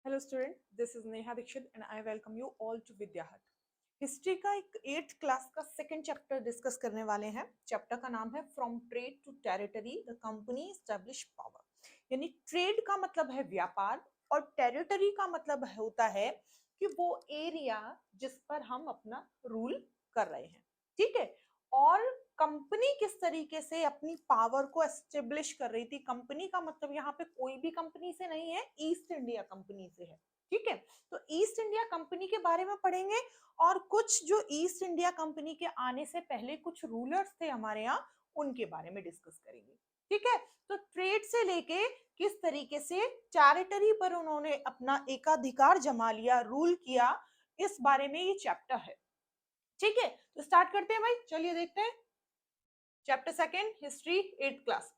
Hello student, this is Neha Dikshit and I welcome you all to Vidya Hut. History का एक 8th class का second chapter discuss करने वाले हैं। चैप्टर का नाम है from trade to territory the company establish power. यानी ट्रेड का मतलब है व्यापार और टेरिटरी का मतलब होता है कि वो एरिया जिस पर हम अपना रूल कर रहे हैं। ठीक है। और कंपनी किस तरीके से अपनी पावर को एस्टेब्लिश कर रही थी। कंपनी का मतलब यहाँ पे कोई भी कंपनी से नहीं है, ईस्ट इंडिया कंपनी से है। ठीक है। तो ईस्ट इंडिया कंपनी के बारे में पढ़ेंगे और कुछ जो ईस्ट इंडिया कंपनी के आने से पहले कुछ रूलर्स थे हमारे यहाँ, उनके बारे में डिस्कस करेंगे। ठीक है। तो ट्रेड से लेके किस तरीके से टेरिटरी पर उन्होंने अपना एकाधिकार जमा लिया, रूल किया, इस बारे में ये चैप्टर है। ठीक है। तो स्टार्ट करते हैं भाई, चलिए देखते हैं chapter second history 8th class.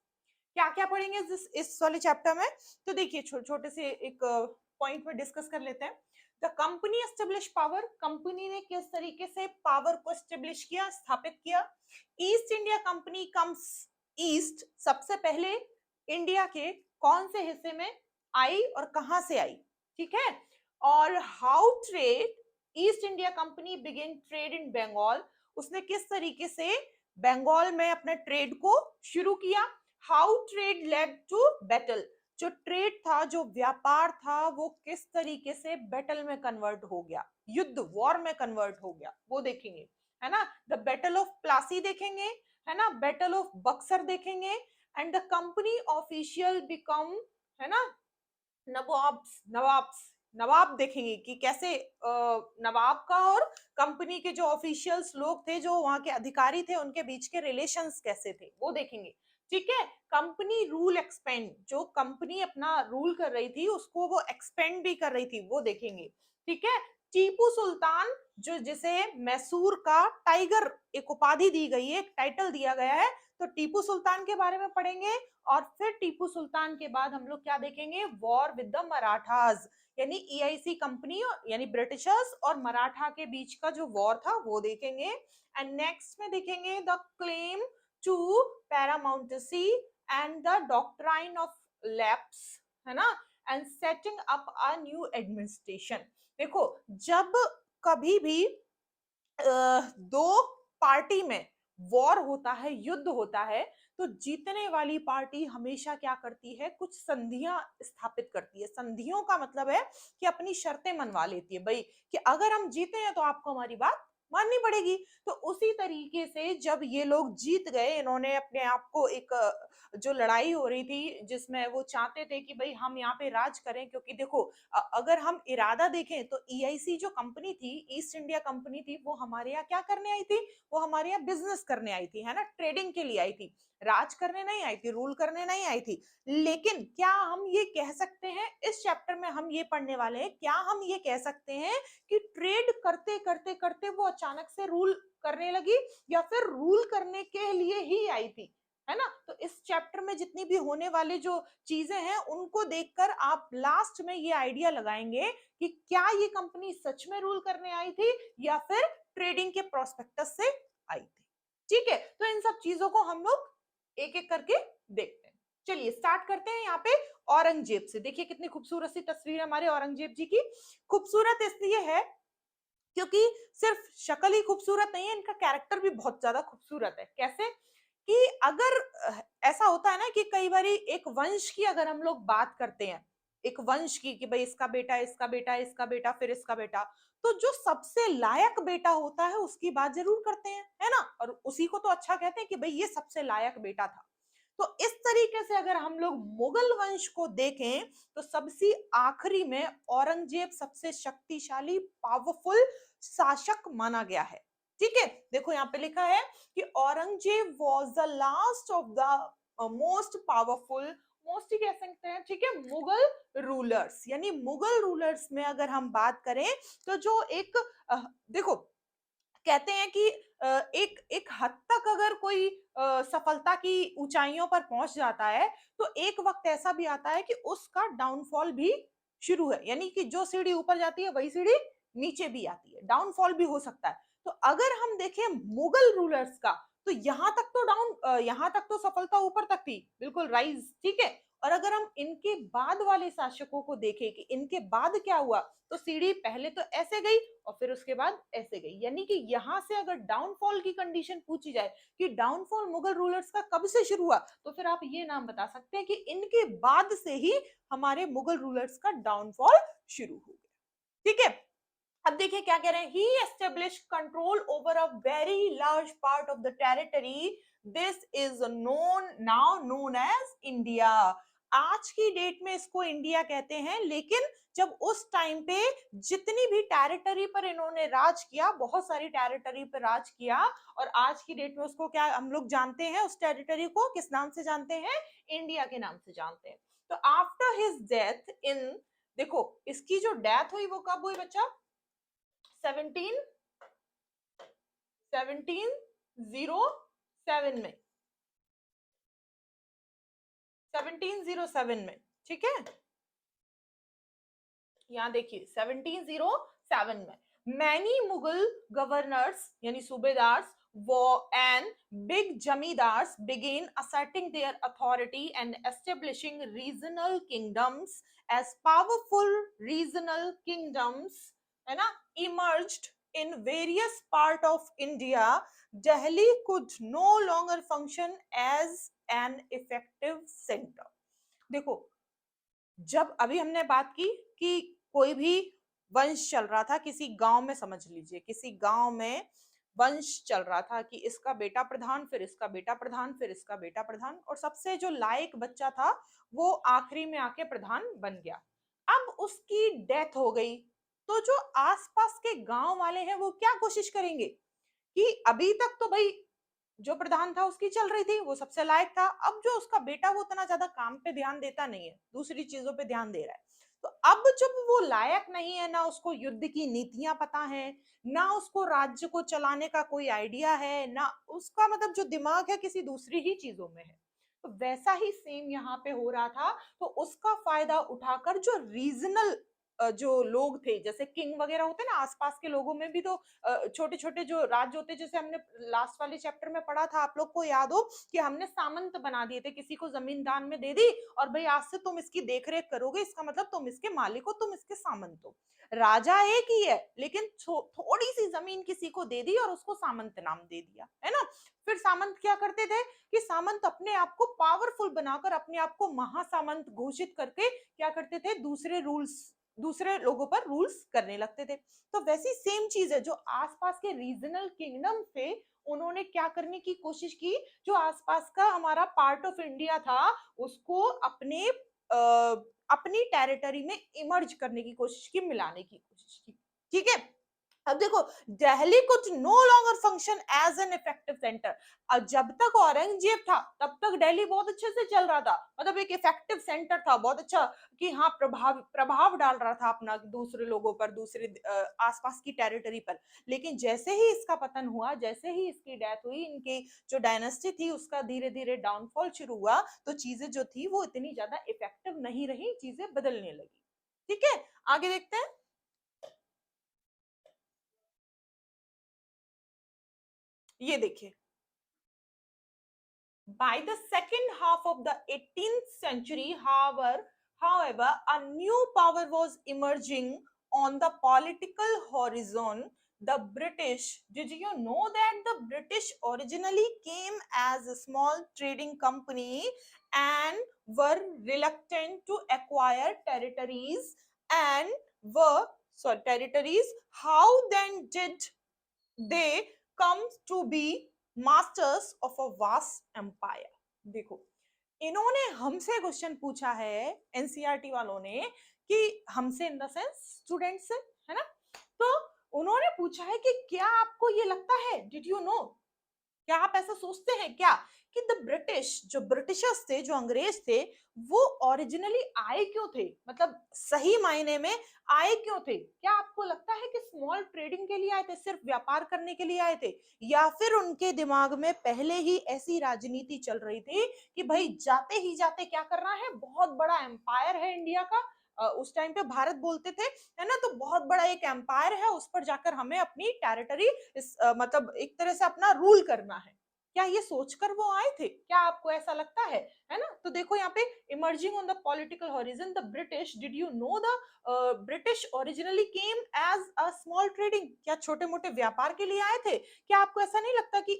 क्या क्या पढ़ेंगे इस वाले चैप्टर में। तो देखिए छोटे से एक पॉइंट में डिस्कस कर लेते हैं। The company establish power, company ने किस तरीके से पावर को एस्टेब्लिश किया, स्थापित किया। East India company comes east, सबसे पहले इंडिया के कौन से हिस्से में आई और कहां से आई। ठीक है। और how trade, East India Company begin trade in Bengal, उसने किस तरीके से बंगाल में अपने ट्रेड को शुरू किया। How trade led to battle, जो ट्रेड था, जो व्यापार था, वो किस तरीके से बैटल में कन्वर्ट हो गया, युद्ध वॉर में कन्वर्ट हो गया, वो देखेंगे, है ना। द बैटल ऑफ प्लासी देखेंगे, है ना, बैटल ऑफ बक्सर देखेंगे। And the company official become, है ना, नवाब्स नवाब देखेंगे कि कैसे नवाब का और कंपनी के जो ऑफिशियल्स लोग थे, जो वहां के अधिकारी थे, उनके बीच के रिलेशंस कैसे थे, वो देखेंगे। ठीक है। कंपनी रूल एक्सपेंड, जो कंपनी अपना रूल कर रही थी उसको वो एक्सपेंड भी कर रही थी, वो देखेंगे। ठीक है। टीपू सुल्तान, जो जिसे मैसूर का टाइगर एक उपाधि दी गई है, एक टाइटल दिया गया है, तो टीपू सुल्तान के बारे में पढ़ेंगे। और फिर टीपू सुल्तान के बाद हम लोग क्या देखेंगे, वॉर विद द मराठास, यानी ईआईसी कंपनी यानी ब्रिटिशर्स और मराठा के बीच का जो वॉर था वो देखेंगे। एंड नेक्स्ट में देखेंगे the claim to paramountcy and the doctrine of lapse, है ना, and setting up a new administration. देखो, जब कभी भी दो पार्टी में वॉर होता है, युद्ध होता है, तो जीतने वाली पार्टी हमेशा क्या करती है, कुछ संधियां स्थापित करती है। संधियों का मतलब है कि अपनी शर्तें मनवा लेती है, भाई कि अगर हम जीते हैं तो आपको हमारी बात माननी पड़ेगी। तो उसी तरीके से जब ये लोग जीत गए, इन्होंने अपने आप को एक जो लड़ाई हो रही थी जिसमें वो चाहते थे कि भाई हम यहाँ पे राज करें, क्योंकि देखो अगर हम इरादा देखें तो ईआईसी जो कंपनी थी, ईस्ट इंडिया कंपनी थी, वो हमारे यहाँ क्या करने आई थी, वो हमारे यहाँ बिजनेस करने आई थी, है ना, ट्रेडिंग के लिए आई थी, राज करने नहीं आई थी, रूल करने नहीं आई थी। लेकिन क्या हम ये कह सकते हैं, इस चैप्टर में हम ये पढ़ने वाले हैं, क्या हम ये कह सकते हैं कि ट्रेड करते करते करते वो अचानक से रूल करने लगी, या फिर रूल करने के लिए ही आई थी, है ना। तो इस चैप्टर में जितनी भी होने वाली जो चीजें हैं उनको देखकर आप लास्ट में ये आइडिया लगाएंगे कि क्या ये कंपनी सच में रूल करने आई थी या फिर ट्रेडिंग के प्रोस्पेक्टस से आई थी। ठीक है। तो इन सब चीजों को हम लोग एक एक करके देखते हैं। चलिए स्टार्ट करते हैं। यहाँ पे औरंगजेब से देखिए कितनी खूबसूरत सी तस्वीर हमारे औरंगजेब जी की। खूबसूरत इसलिए है क्योंकि सिर्फ शक्ल ही खूबसूरत नहीं है, इनका कैरेक्टर भी बहुत ज्यादा खूबसूरत है। कैसे कि अगर ऐसा होता है ना कि कई बार एक वंश की अगर हम लोग बात करते हैं, एक वंश की कि भाई इसका बेटा, इसका बेटा, इसका बेटा, फिर इसका बेटा, तो जो सबसे लायक बेटा होता है उसकी बात जरूर करते हैं, है ना, और उसी को तो अच्छा कहते हैं कि भाई ये सबसे लायक बेटा था। तो इस तरीके से अगर हम लोग मुगल वंश को देखें तो सबसे आखिरी में औरंगजेब सबसे शक्तिशाली पावरफुल शासक माना गया है। ठीक है। देखो यहाँ पे लिखा है कि Aurangzeb was the last of the most powerful, most ही कह सकते हैं, ठीक है, मुगल रूलर्स। यानी मुगल रूलर्स में अगर हम बात करें तो जो एक देखो कहते हैं कि एक एक हद तक अगर कोई सफलता की ऊंचाइयों पर पहुंच जाता है तो एक वक्त ऐसा भी आता है कि उसका डाउनफॉल भी शुरू है। यानी कि जो सीढ़ी ऊपर जाती है वही सीढ़ी नीचे भी आती है, डाउनफॉल भी हो सकता है। तो अगर हम देखें मुगल रूलर्स का, तो यहाँ तक तो सफलता ऊपर तक थी, बिल्कुल राइज। ठीक है। और अगर हम इनके बाद वाले शासकों को देखें कि इनके बाद क्या हुआ, तो सीढ़ी पहले तो ऐसे गई और फिर उसके बाद ऐसे गई। यानी कि यहां से अगर डाउनफॉल की कंडीशन पूछी जाए कि डाउनफॉल मुगल रूलर्स का कब से शुरू हुआ, तो फिर आप ये नाम बता सकते हैं कि इनके बाद से ही हमारे मुगल रूलर्स का डाउनफॉल शुरू हो गया। ठीक है, अब देखिए क्या कह रहे हैं, he establish control over a very large part of the territory, this is known now known as India. आज की डेट में इसको इंडिया कहते हैं, लेकिन जब उस टाइम पे जितनी भी टेरिटरी पर इन्होंने राज किया, बहुत सारी टेरिटरी पर राज किया, और आज की डेट में उसको क्या हम लोग जानते हैं, उस टेरिटरी को किस नाम से जानते हैं, इंडिया के नाम से जानते हैं। तो आफ्टर हिज डेथ इन, देखो इसकी जो डेथ हुई वो कब हुई बच्चा, 1707 में, 1707 में। ठीक है, यहां देखिए 1707 में मैनी मुगल गवर्नर्स यानी सूबेदार्स वो and big zamindars began asserting their authority and establishing regional kingdoms as powerful regional kingdoms, है ना, emerged in various part of India. Delhi could no longer function as an effective center. देखो, जब अभी हमने बात की कि कोई भी वंश चल रहा था किसी गांव में, समझ लीजिए किसी गांव में वंश चल रहा था कि इसका बेटा प्रधान, फिर इसका बेटा प्रधान, फिर इसका बेटा प्रधान, और सबसे जो लायक बच्चा था वो आखिरी में आके प्रधान बन गया। अब उसकी डेथ हो गई, तो जो आसपास के गांव वाले हैं वो क्या कोशिश करेंगे कि अभी तक तो भाई जो प्रधान था उसकी चल रही थी, वो सबसे लायक था, अब जो उसका बेटा वो उतना ज्यादा काम पे ध्यान देता नहीं है, दूसरी चीजों पे ध्यान दे रहा है, तो अब जब वो लायक नहीं है, ना उसको युद्ध की नीतियां पता है, ना उसको राज्य को चलाने का कोई आइडिया है, ना उसका मतलब जो दिमाग है किसी दूसरी ही चीजों में है, तो वैसा ही सेम यहाँ पे हो रहा था। तो उसका फायदा उठाकर जो रीजनल जो लोग थे, जैसे किंग वगैरह होते ना, आसपास के लोगों में भी तो छोटे छोटे जो राज्य होते, जैसे हमने लास्ट वाले चैप्टर में पढ़ा था, आप लोग को याद हो कि हमने सामंत बना दिए थे, किसी को जमीन दान में दे दी और भाई आज से तुम इसकी देखरेख करोगे, इसका मतलब तुम इसके मालिक हो, तुम इसके सामंत हो। राजा एक ही है, लेकिन थोड़ी सी जमीन किसी को दे दी और उसको सामंत नाम दे दिया, है ना। फिर सामंत क्या करते थे कि सामंत अपने आप को पावरफुल बनाकर अपने आप को महासामंत घोषित करके क्या करते थे, दूसरे लोगों पर रूल्स करने लगते थे। तो वैसी सेम चीज है, जो आसपास के रीजनल किंगडम थे उन्होंने क्या करने की कोशिश की, जो आसपास का हमारा पार्ट ऑफ इंडिया था उसको अपनी टेरिटरी में इमर्ज करने की कोशिश की, मिलाने की कोशिश की। ठीक है, अब देखो Delhi could no longer function as an effective centre. जब तक औरंगजेब था तब तक दिल्ली बहुत अच्छे से चल रहा था, मतलब एक इफेक्टिव सेंटर था, बहुत अच्छा कि हाँ प्रभाव प्रभाव डाल रहा था अपना दूसरे लोगों पर, दूसरे आसपास की टेरिटरी पर। लेकिन जैसे ही इसका पतन हुआ, जैसे ही इसकी डेथ हुई, इनकी जो डायनेस्टी थी उसका धीरे धीरे डाउनफॉल शुरू हुआ, तो चीजें जो थी वो इतनी ज्यादा इफेक्टिव नहीं रही, चीजें बदलने लगी। ठीक है, आगे देखते हैं। ये देखिए, by the second half of the 18th century, however, a new power was emerging on the political horizon, the British. Did you know that the British originally came as a small trading company and were reluctant to acquire territories and were territories? How then did they come to be masters of a vast empire? देखो, इन्होंने हमसे question पूछा है, NCERT वालों ने, कि हमसे in the sense student से, है ना, तो उन्होंने पूछा है कि क्या आपको ये लगता है, डिड यू नो, क्या आप ऐसा सोचते हैं क्या कि द ब्रिटिश, जो ब्रिटिशर्स थे, जो अंग्रेज थे, वो ओरिजिनली आए क्यों थे, मतलब सही मायने में आए क्यों थे? क्या आपको लगता है कि स्मॉल ट्रेडिंग के लिए आए थे, सिर्फ व्यापार करने के लिए आए थे, या फिर उनके दिमाग में पहले ही ऐसी राजनीति चल रही थी कि भाई जाते ही जाते क्या करना है, बहुत बड़ा एम्पायर है इंडिया का, उस टाइम पे भारत बोलते थे, है ना, तो बहुत बड़ा एक एम्पायर है, उस पर जाकर हमें अपनी टेरिटरी मतलब एक तरह से अपना रूल करना है। क्या ये सोचकर वो आए थे? क्या आपको ऐसा लगता है ना? तो देखो यहाँ पे emerging on the political horizon the British, did you know the British originally came as a small trading, क्या छोटे मोटे व्यापार के लिए आए थे? क्या आपको ऐसा नहीं लगता कि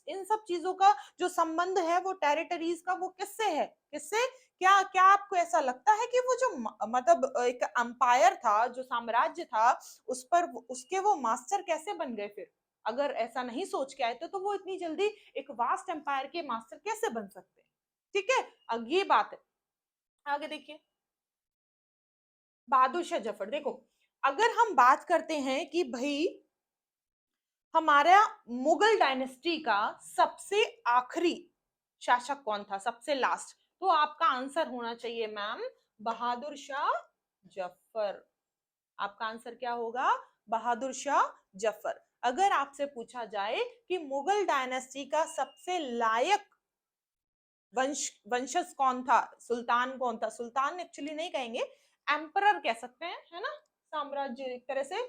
इन सब चीजों का जो संबंध है वो टेरिटरीज का वो किससे है? किससे? क्या क्या आपको ऐसा लगता है कि वो जो मतलब एक अंपायर था, जो साम्राज्य था, उस पर उसके वो मास्टर कैसे बन गए फिर? अगर ऐसा नहीं सोच के आए तो वो इतनी जल्दी एक वास्ट एम्पायर के मास्टर कैसे बन सकते हैं? ठीक है, अब ये बात है। आगे देखिए, बहादुर शाह जफर। देखो, अगर हम बात करते हैं कि भाई हमारा मुगल डायनेस्टी का सबसे आखिरी शासक कौन था, सबसे लास्ट, तो आपका आंसर होना चाहिए मैम बहादुर शाह जफर। आपका आंसर क्या होगा? बहादुर शाह जफर। अगर आपसे पूछा जाए कि मुगल डायनेस्टी का सबसे लायक वंशज कौन था, सुल्तान कौन था, सुल्तान एक्चुअली नहीं कहेंगे, एम्परर कह सकते हैं, है ना, साम्राज्य एक तरह से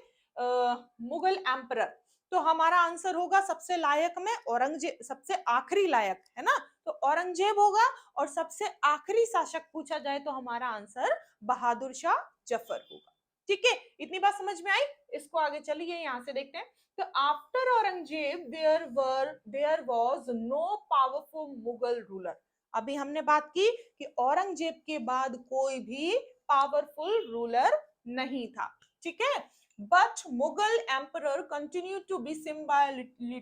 मुगल एम्परर। तो हमारा आंसर होगा सबसे लायक में औरंगजेब, सबसे आखिरी लायक, है ना, तो औरंगजेब होगा। और सबसे आखिरी शासक पूछा जाए तो हमारा आंसर बहादुर शाह जफर होगा। ठीक है, इतनी बात समझ में आई? इसको आगे चलिए यहां से देखते हैं। तो after Aurangzeb there was no powerful Mughal ruler. अभी हमने बात की कि औरंगजेब के बाद कोई भी पावरफुल रूलर नहीं था, ठीक है। But Mughal emperor continue to be symbolically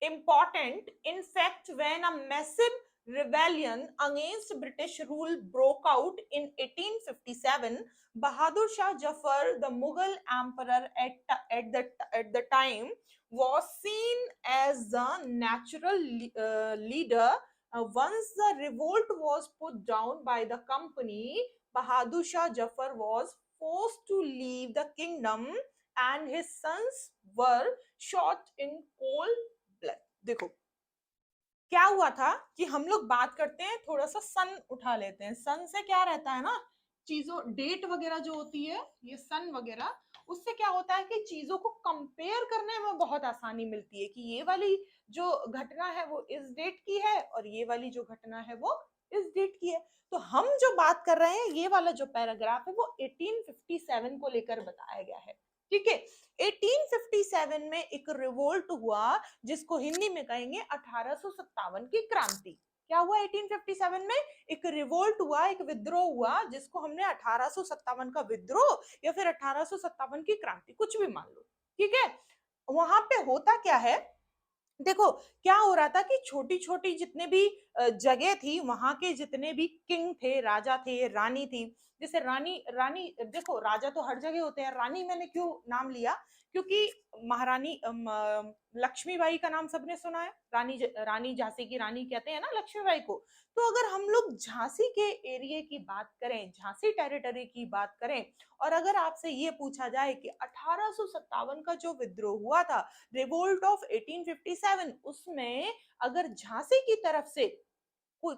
important. In fact, when a massive rebellion against British rule broke out in 1857, Bahadur Shah Jafar, the Mughal emperor at the time, was seen as the natural leader. Once the revolt was put down by the company, Bahadur Shah Jafar was forced to leave the kingdom and his sons were shot in cold blood. देखो, क्या हुआ था कि हम लोग बात करते हैं, थोड़ा सा सन उठा लेते हैं। सन से क्या रहता है ना, चीजों, डेट वगैरह जो होती है, ये सन वगैरह, उससे क्या होता है कि चीजों को कंपेयर करने में बहुत आसानी मिलती है कि ये वाली जो घटना है वो इस डेट की है और ये वाली जो घटना है वो इस डेट की है। तो हम जो बात कर रहे हैं, ये वाला जो पैराग्राफ है वो 1857 को लेकर बताया गया है, ठीक है। 1857 में एक रिवोल्ट हुआ जिसको हिंदी में कहेंगे 1857 की क्रांति। क्या हुआ 1857 में? एक रिवोल्ट हुआ, एक विद्रोह हुआ, जिसको हमने 1857 का विद्रोह या फिर 1857 की क्रांति, कुछ भी मान लो, ठीक है। वहां पे होता क्या है, देखो क्या हो रहा था कि छोटी छोटी जितने भी जगह थी, वहां के जितने भी किंग थे, राजा थे, रानी थी, जैसे रानी रानी देखो राजा तो हर जगह होते हैं, रानी मैंने क्यों नाम लिया, क्योंकि महारानी लक्ष्मीबाई का नाम सबने सुना है, रानी झांसी की रानी कहते हैं ना लक्ष्मीबाई को। तो अगर हम लोग झांसी के एरिया की बात करें, झांसी टेरिटरी की बात करें, और अगर आपसे ये पूछा जाए कि 1857 का जो विद्रोह हुआ था, रिवोल्ट ऑफ 1857, उसमें अगर झांसी की तरफ से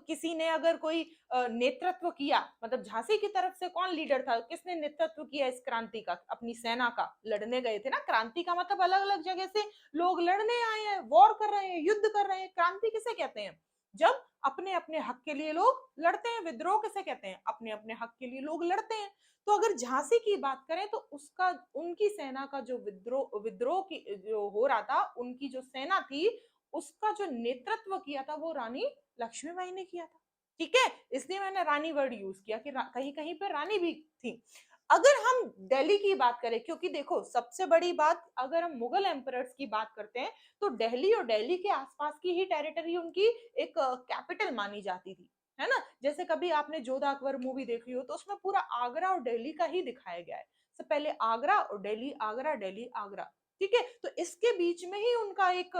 किसी ने अगर कोई नेतृत्व किया, मतलब झांसी की तरफ से कौन लीडर था, किसने नेतृत्व किया इस क्रांति का, अपनी सेना का, लड़ने गए थे ना, क्रांति का मतलब अलग अलग जगह से लोग लड़ने आए हैं, वॉर कर रहे हैं, युद्ध कर रहे हैं, क्रांति किसे कहते हैं? जब अपने अपने हक के लिए लोग लड़ते हैं। विद्रोह किसे कहते हैं? अपने अपने हक के लिए लोग लड़ते हैं। तो अगर झांसी की बात करें तो उसका, उनकी सेना का जो विद्रोह विद्रोह की जो हो रहा था, उनकी जो सेना थी, उसका जो नेतृत्व किया था वो रानी लक्ष्मीबाई ने किया था, ठीक है। इसलिए मैंने रानी वर्ड यूज किया कि कहीं कहीं पर रानी भी थी। अगर हम दिल्ली की बात करें, क्योंकि देखो सबसे बड़ी बात, अगर हम मुगल एम्परर्स की बात करते हैं तो दिल्ली और दिल्ली के आसपास की ही टेरिटरी उनकी एक कैपिटल मानी जाती थी, है ना। जैसे कभी आपने जोधा अकबर मूवी देखी हो तो उसमें पूरा आगरा और दिल्ली का ही दिखाया गया है, तो पहले आगरा और दिल्ली, आगरा दिल्ली आगरा, ठीक है। तो इसके बीच में ही उनका एक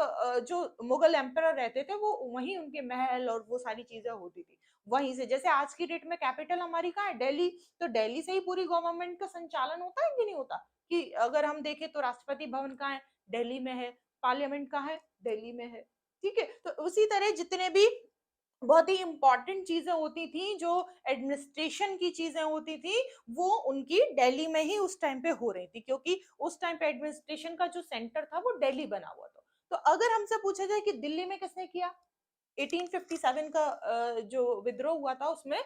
जो मुगल एम्परर रहते थे वो वहीं उनके महल और वो सारी चीजें होती थी वहीं से। जैसे आज की डेट में कैपिटल हमारी कहाँ है? दिल्ली। तो दिल्ली से ही पूरी गवर्नमेंट का संचालन होता है कि नहीं होता? कि अगर हम देखें तो राष्ट्रपति भवन कहाँ है? दिल्ली में है। पार्लियामेंट कहाँ है? दिल्ली में है, ठीक है। तो उसी तरह जितने भी बहुत ही इंपॉर्टेंट चीजें होती थी, जो एडमिनिस्ट्रेशन की चीजें होती थी, वो उनकी दिल्ली में ही उस टाइम पे हो रही थी, क्योंकि उस टाइम पे एडमिनिस्ट्रेशन का जो सेंटर था वो दिल्ली बना हुआ था। तो अगर हमसे पूछा जाए कि दिल्ली में किसने किया 1857 का जो विद्रोह हुआ था, उसमें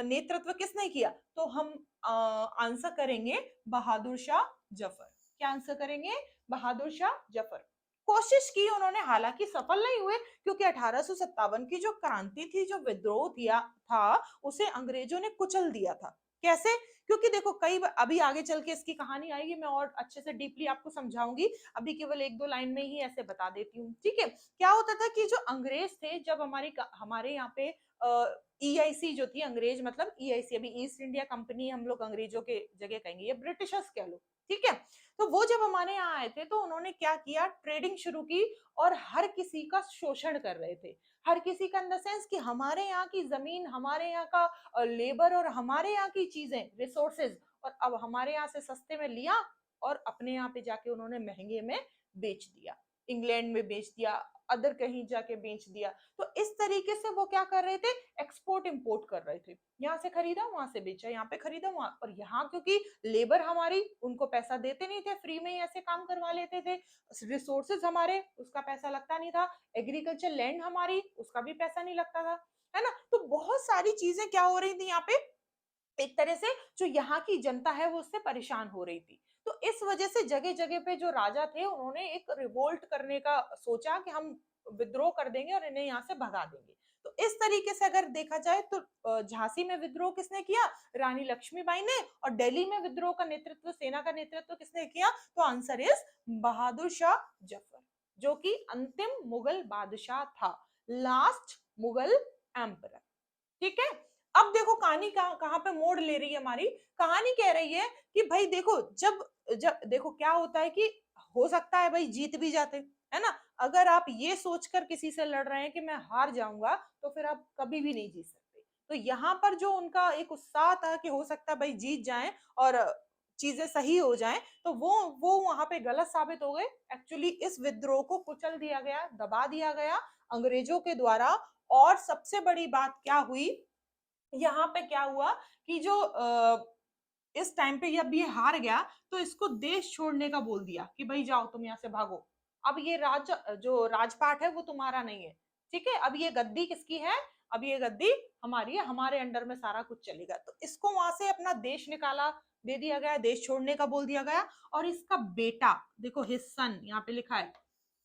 नेतृत्व किसने किया, तो हम आंसर करेंगे बहादुर शाह जफर। क्या आंसर करेंगे? बहादुर शाह जफर। कोशिश की उन्होंने, हालांकि सफल नहीं हुए, क्योंकि 1857 की जो क्रांति थी, जो विद्रोह दिया था, उसे अंग्रेजों ने कुचल दिया था। कैसे? क्योंकि देखो, कई अभी आगे चल के इसकी कहानी आएगी, मैं और अच्छे से डीपली आपको समझाऊंगी, अभी केवल एक दो लाइन में ही ऐसे बता देती हूँ, ठीक है। क्या होता था कि जो अंग्रेज थे, जब हमारे यहाँ पे ईआईसी जो थी, अंग्रेज मतलब ईआईसी, अभी ईस्ट इंडिया कंपनी हम लोग अंग्रेजों के जगह कहेंगे, ये ब्रिटिशर्स कह लो, ठीक है। तो वो जब हमारे यहाँ आए थे, तो उन्होंने क्या किया, ट्रेडिंग शुरू की, और हर किसी का शोषण कर रहे थे। हर किसी का इन द सेंस कि हमारे यहाँ की जमीन, हमारे यहाँ का लेबर और हमारे यहाँ की चीजें, रिसोर्सेज, और अब हमारे यहाँ से सस्ते में लिया और अपने यहाँ पे जाके उन्होंने महंगे में बेच दिया, इंग्लैंड में बेच दिया, अदर कहीं जाके बेच दिया। तो इस तरीके से वो क्या कर रहे थे, एक्सपोर्ट इंपोर्ट कर रहे थे, यहाँ से खरीदा वहां से बेचा, यहाँ पे खरीदा वहां, और यहाँ क्योंकि लेबर हमारी, उनको पैसा देते नहीं थे, फ्री में ही ऐसे काम करवा लेते थे, रिसोर्सेज हमारे, उसका पैसा लगता नहीं था, एग्रीकल्चर लैंड हमारी, उसका भी पैसा नहीं लगता था, है ना। तो बहुत सारी चीजें क्या हो रही थी यहाँ पे, एक तरह से जो यहाँ की जनता है वो उससे परेशान हो रही थी। तो इस वजह से जगह जगह पे जो राजा थे, उन्होंने एक रिवोल्ट करने का सोचा कि हम विद्रोह कर देंगे और इन्हें यहाँ से भगा देंगे। तो इस तरीके से अगर देखा जाए तो झांसी में विद्रोह किसने किया, रानी लक्ष्मीबाई ने, और दिल्ली में विद्रोह का नेतृत्व, सेना का नेतृत्व किसने किया, तो आंसर इज बहादुर शाह जफर, जो कि अंतिम मुगल बादशाह था, लास्ट मुगल एम्पर, ठीक है। अब देखो कहानी कहाँ पे मोड़ ले रही है हमारी, कहानी कह रही है कि भाई देखो, जब जब देखो क्या होता है कि हो सकता है भाई जीत भी जाते, है ना। अगर आप ये सोचकर किसी से लड़ रहे हैं कि मैं हार जाऊंगा, तो फिर आप कभी भी नहीं जीत सकते। तो यहाँ पर जो उनका एक उत्साह था कि हो सकता है भाई जीत जाए और चीजें सही हो जाएं, तो वो वहां पे गलत साबित हो गए। एक्चुअली इस विद्रोह को कुचल दिया गया, दबा दिया गया अंग्रेजों के द्वारा। और सबसे बड़ी बात क्या हुई, यहाँ पे क्या हुआ कि जो इस टाइम पे जब ये हार गया, तो इसको देश छोड़ने का बोल दिया कि भाई जाओ तुम यहाँ से भागो, अब ये जो राजपाट है वो तुम्हारा नहीं है, ठीक है। अब ये गद्दी किसकी है, अब ये गद्दी हमारी है, हमारे अंडर में सारा कुछ चलेगा। तो इसको वहां से अपना देश निकाला, दे दिया गया, देश छोड़ने का बोल दिया गया। और इसका बेटा, देखो हिज सन यहाँ पे लिखा है,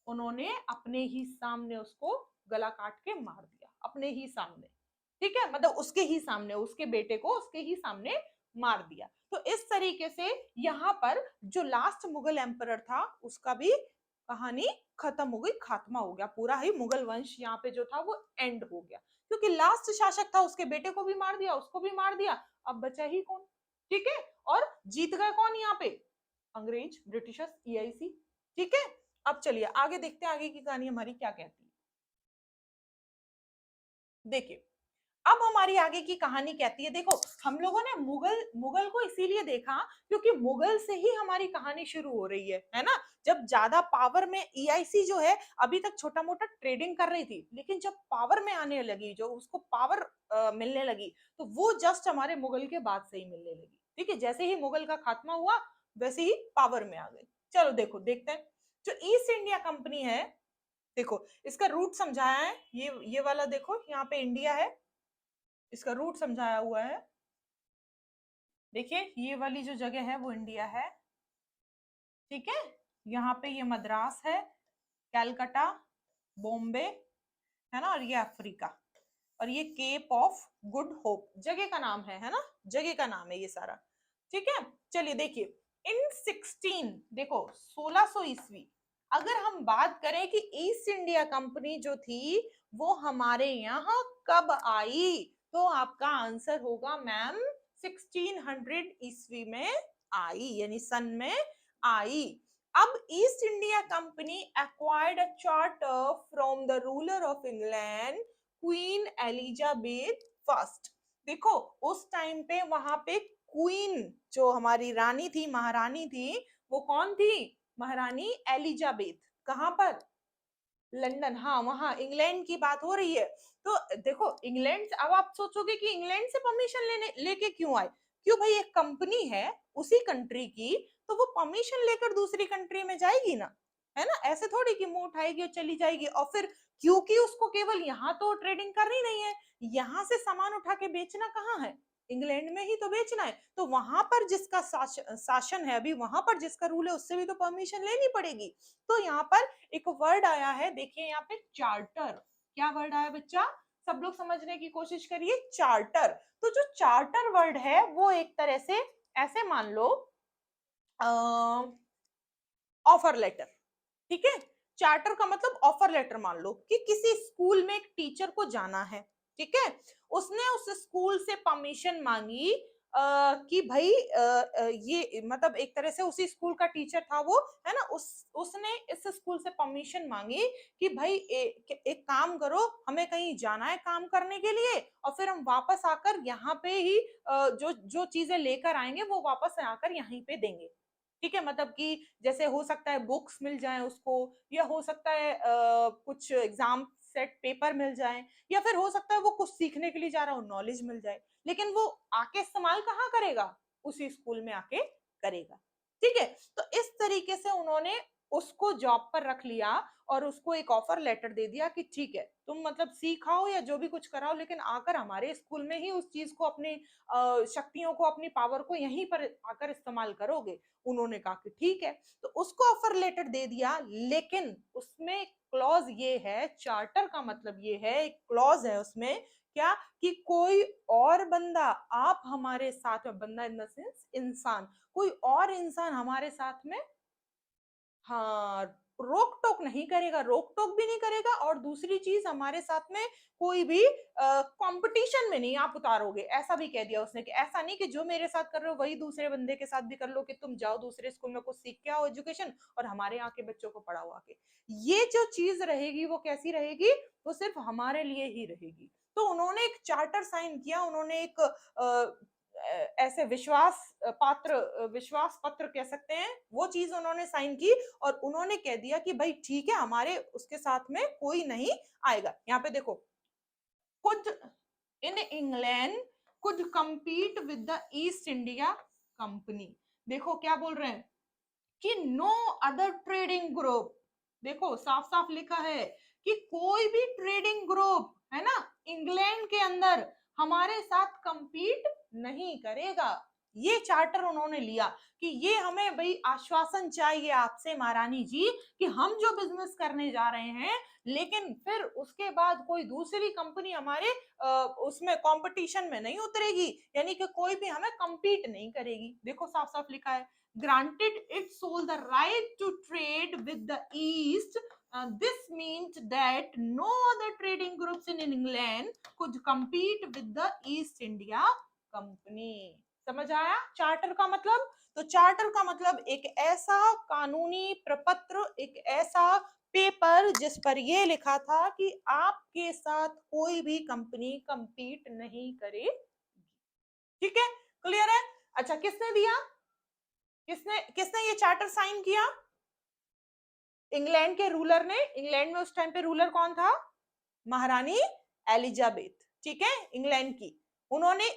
उन्होंने अपने ही सामने उसको गला काट के मार दिया, अपने ही सामने, ठीक है, मतलब उसके ही सामने, उसके बेटे को उसके ही सामने मार दिया। तो इस तरीके से यहाँ पर जो लास्ट मुगल एम्परर था, उसका भी कहानी खत्म हो गई, खात्मा हो गया, पूरा ही मुगल वंश यहाँ पे जो था वो एंड हो गया, क्योंकि लास्ट शासक था, उसके बेटे को भी मार दिया, उसको भी मार दिया, अब बचा ही कौन, ठीक है। और जीत गए कौन यहाँ पे, अंग्रेज, ब्रिटिशर्स, ईआईसी, ठीक है। अब चलिए आगे देखते हैं, आगे की कहानी हमारी क्या कहती है। देखिए, अब हमारी आगे की कहानी कहती है, देखो हम लोगों ने मुगल मुगल को इसीलिए देखा क्योंकि मुगल से ही हमारी कहानी शुरू हो रही है ना। जब ज्यादा पावर में ईआईसी जो है, अभी तक छोटा मोटा ट्रेडिंग कर रही थी, लेकिन जब पावर में आने लगी, जो उसको पावर मिलने लगी, तो वो जस्ट हमारे मुगल के बाद से ही मिलने लगी, ठीक है। जैसे ही मुगल का खात्मा हुआ, वैसे ही पावर में आ गई। चलो देखो देखते हैं, जो ईस्ट इंडिया कंपनी है, देखो इसका रूट समझाया है, ये वाला देखो, यहाँ पे इंडिया है, इसका रूट समझाया हुआ है, देखिए ये वाली जो जगह है वो इंडिया है, ठीक है। यहाँ पे ये मद्रास है, कैलकाटा, बॉम्बे, है ना, और ये अफ्रीका, और ये केप ऑफ गुड होप जगह का नाम है ना, जगह का नाम है ये सारा, ठीक है। चलिए देखिए, इन 16 देखो 1600 ईस्वी, अगर हम बात करें कि ईस्ट इंडिया कंपनी जो थी वो हमारे यहाँ कब आई, तो आपका आंसर होगा मैम 1600 ईस्वी में आई, यानी सन में आई। अब east India company acquired a charter from the ruler of England queen Elizabeth first. देखो उस टाइम पे वहां पे क्वीन जो हमारी रानी थी, महारानी थी, वो कौन थी, महारानी एलिजाबेथ, कहां पर, लंदन, हाँ वहां इंग्लैंड की बात हो रही है। तो देखो इंग्लैंड, अब आप सोचोगे कि इंग्लैंड से परमिशन लेके क्यों आए, क्यों भाई, एक कंपनी है उसी कंट्री की, तो वो परमिशन लेकर दूसरी कंट्री में जाएगी ना, है ना, ऐसे थोड़ी कि मुंह उठाएगी और चली जाएगी। और फिर क्योंकि उसको केवल यहाँ तो ट्रेडिंग करनी नहीं है, यहाँ से सामान उठा के बेचना कहाँ है, इंग्लैंड में ही तो बेचना है, तो वहां पर जिसका शासन है, अभी वहां पर जिसका रूल है, उससे भी तो परमिशन लेनी पड़ेगी। तो यहाँ पर एक वर्ड आया है, देखिए यहाँ पे चार्टर, क्या वर्ड आया बच्चा, सब लोग समझने की कोशिश करिए, चार्टर। तो जो चार्टर वर्ड है वो एक तरह से ऐसे मान लो ऑफर लेटर, ठीक है, चार्टर का मतलब ऑफर लेटर, मान लो कि किसी स्कूल में एक टीचर को जाना है, ठीक है, उसने उस स्कूल से परमिशन मांगी कि भाई ये मतलब एक तरह से उसी स्कूल का टीचर था वो, है ना, उसने इस स्कूल से परमिशन मांगी कि भाई एक काम करो, हमें कहीं जाना है काम करने के लिए, और फिर हम वापस आकर यहाँ पे ही जो जो चीजें लेकर आएंगे वो वापस आकर यहीं पे देंगे, ठीक है, मतलब कि जैसे हो सकता है बुक्स मिल जाए उसको, या हो सकता है कुछ एग्जाम सेट पेपर मिल जाए, या फिर हो सकता है वो कुछ सीखने के लिए जा रहा हो, नॉलेज मिल जाए, लेकिन वो आके इस्तेमाल कहाँ करेगा, उसी स्कूल में आके करेगा, ठीक है। तो इस तरीके से उन्होंने उसको जॉब पर रख लिया और उसको एक ऑफर लेटर दे दिया कि ठीक है तुम मतलब सिखाओ या जो भी कुछ कराओ, लेकिन आकर हमारे स्कूल में ही उस चीज को, अपनी शक्तियों को, अपनी पावर को यहीं पर आकर इस्तेमाल करोगे। उन्होंने कहा कि ठीक है, तो उसको ऑफर लेटर दे दिया, लेकिन उसमें क्लॉज ये है, चार्टर का मतलब ये है, एक क्लॉज है उसमें, क्या, कि कोई और बंदा, आप हमारे साथ में, बंदा इन द सेंस इंसान, कोई और इंसान हमारे साथ में, हाँ, रोक टोक नहीं करेगा, रोक टोक भी नहीं करेगा, और दूसरी चीज हमारे साथ में कोई भी कंपटीशन में नहीं आप उतारोगे, ऐसा भी कह दिया उसने, कि ऐसा नहीं कि जो मेरे साथ कर रहे हो वही दूसरे बंदे के साथ भी कर लो, कि तुम जाओ दूसरे स्कूल में कुछ सीख के आओ एजुकेशन, और हमारे यहाँ के बच्चों को पढ़ाओ आके। ये जो चीज रहेगी वो कैसी रहेगी, वो सिर्फ हमारे लिए ही रहेगी। तो उन्होंने एक चार्टर साइन किया, उन्होंने एक ऐसे विश्वास पत्र कह सकते हैं, वो चीज उन्होंने साइन की, और उन्होंने कह दिया कि भाई ठीक है, हमारे उसके साथ में कोई नहीं आएगा। यहाँ पे देखो, could in England could compete with the east India company, देखो क्या बोल रहे हैं कि नो अदर ट्रेडिंग ग्रुप, देखो साफ साफ लिखा है कि कोई भी ट्रेडिंग ग्रुप, है ना, इंग्लैंड के अंदर हमारे साथ compete नहीं करेगा। ये चार्टर उन्होंने लिया कि ये हमें भाई आश्वासन चाहिए आपसे महारानी जी, कि हम जो बिजनेस करने जा रहे हैं, लेकिन फिर उसके बाद कोई दूसरी कंपनी हमारे उसमें कंपटीशन में नहीं उतरेगी, यानी कि कोई भी हमें compete नहीं करेगी। देखो साफ साफ लिखा है, granted its soul the right to trade with the east. This meant that no other trading groups in England could compete with the East India Company. समझ आया चार्टर का मतलब? तो चार्टर का मतलब एक ऐसा कानूनी प्रपत्र, एक ऐसा पेपर जिस पर यह लिखा था कि आपके साथ कोई भी कंपनी compete नहीं करे, ठीक है, क्लियर है? अच्छा, किसने दिया, किसने किसने ये चार्टर साइन किया? इंग्लैंड के रूलर ने। इंग्लैंड में उस टाइम पे रूलर कौन था? महारानी एलिजाबेथ, ठीक है, इंग्लैंड की। उन्होंने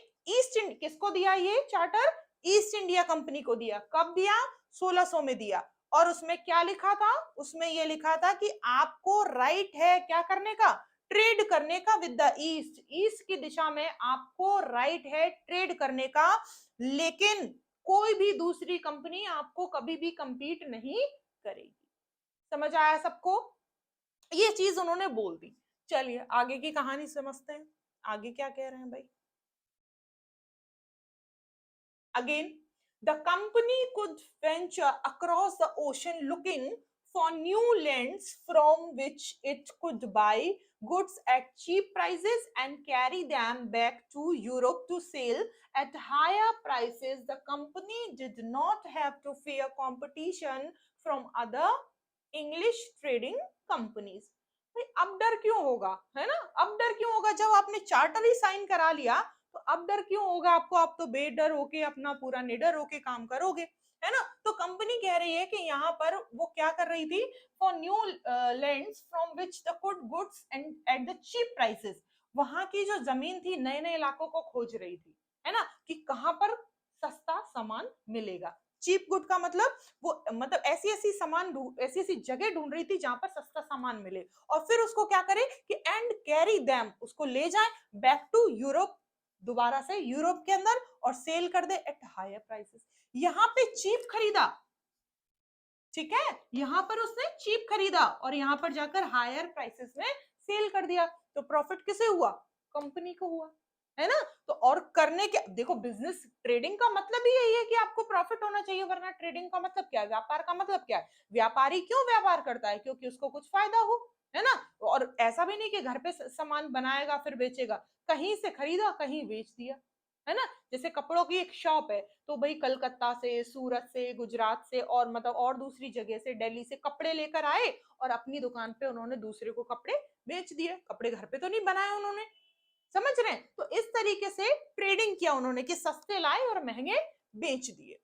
किसको दिया ये चार्टर? ईस्ट इंडिया कंपनी को दिया। कब दिया? 1600 में दिया। और उसमें क्या लिखा था? उसमें ये लिखा था कि आपको राइट है क्या करने का? ट्रेड करने का विद द ईस्ट, ईस्ट की दिशा में आपको राइट है ट्रेड करने का, लेकिन कोई भी दूसरी कंपनी आपको कभी भी compete नहीं करेगी। समझ आया सबको? ये चीज उन्होंने बोल दी। चलिए आगे की कहानी समझते हैं, आगे क्या कह रहे हैं भाई। Again, the company could venture across the ocean looking for new lands from which it could buy goods at cheap prices and carry them back to Europe to sell at higher prices. The company did not have to fear competition from other English trading companies. भाई अब डर क्यों होगा, है ना, अब डर क्यों होगा जब आपने चार्टर ही साइन करा लिया, तो अब डर क्यों होगा आपको? आप तो बेडर होके अपना पूरा निडर होके काम करोगे। है ना। तो कंपनी कह रही है कि यहाँ पर वो क्या कर रही थी, for new lands from which the goods and at the cheap prices, वहां की जो जमीन थी नए नए इलाकों को खोज रही थी, है ना, कि कहां पर सस्ता सामान मिलेगा। चीप गुड का मतलब वो मतलब ऐसी ऐसी सामान ऐसी ऐसी जगह ढूंढ रही थी जहां पर सस्ता सामान मिले, और फिर उसको क्या करे कि एंड कैरी देम, उसको ले जाए बैक टू यूरोप, दोबारा से यूरोप के अंदर, और सेल कर दे एट हायर प्राइसेस। यहाँ पे चीप खरीदा, ठीक है, यहाँ पर उसने चीप खरीदा और यहाँ पर जाकर हायर प्राइसेस में सेल कर दिया, तो प्रॉफिट किसे हुआ, कंपनी को हुआ, है ना। तो और करने के देखो, बिजनेस ट्रेडिंग का मतलब ही यही है कि आपको प्रॉफिट होना चाहिए, वरना ट्रेडिंग का मतलब क्या है, व्यापार का मतलब क्या है, व्यापारी क्यों व्यापार करता है, क्योंकि उसको कुछ फायदा हो, है ना। और ऐसा भी नहीं कि घर पे सामान बनाएगा फिर बेचेगा, कहीं से खरीदा कहीं बेच दिया, है ना। जैसे कपड़ों की एक शॉप है, तो भाई कलकत्ता से, सूरत से, गुजरात से, और मतलब और दूसरी जगह से, दिल्ली से कपड़े लेकर आए और अपनी दुकान पे उन्होंने दूसरे को कपड़े बेच दिए, कपड़े घर पे तो नहीं बनाए उन्होंने, समझ रहे हैं। तो इस तरीके से ट्रेडिंग किया उन्होंने कि सस्ते लाए और महंगे बेच दिए।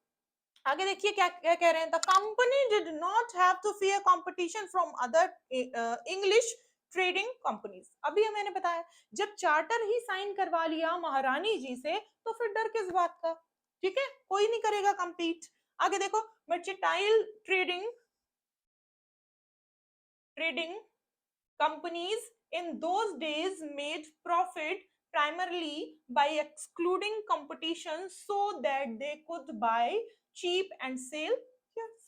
आगे देखिए क्या क्या कह रहे हैं, the company did not have to fear competition from other English trading companies. अभी मैंने बताया, जब चार्टर ही साइन करवा लिया महारानी जी से, तो फिर डर किस बात का, ठीक है, कोई नहीं करेगा कंपीट। आगे देखो, mercantile trading trading companies in those days made profit primarily by excluding competition so that they could buy cheap and sell, yes,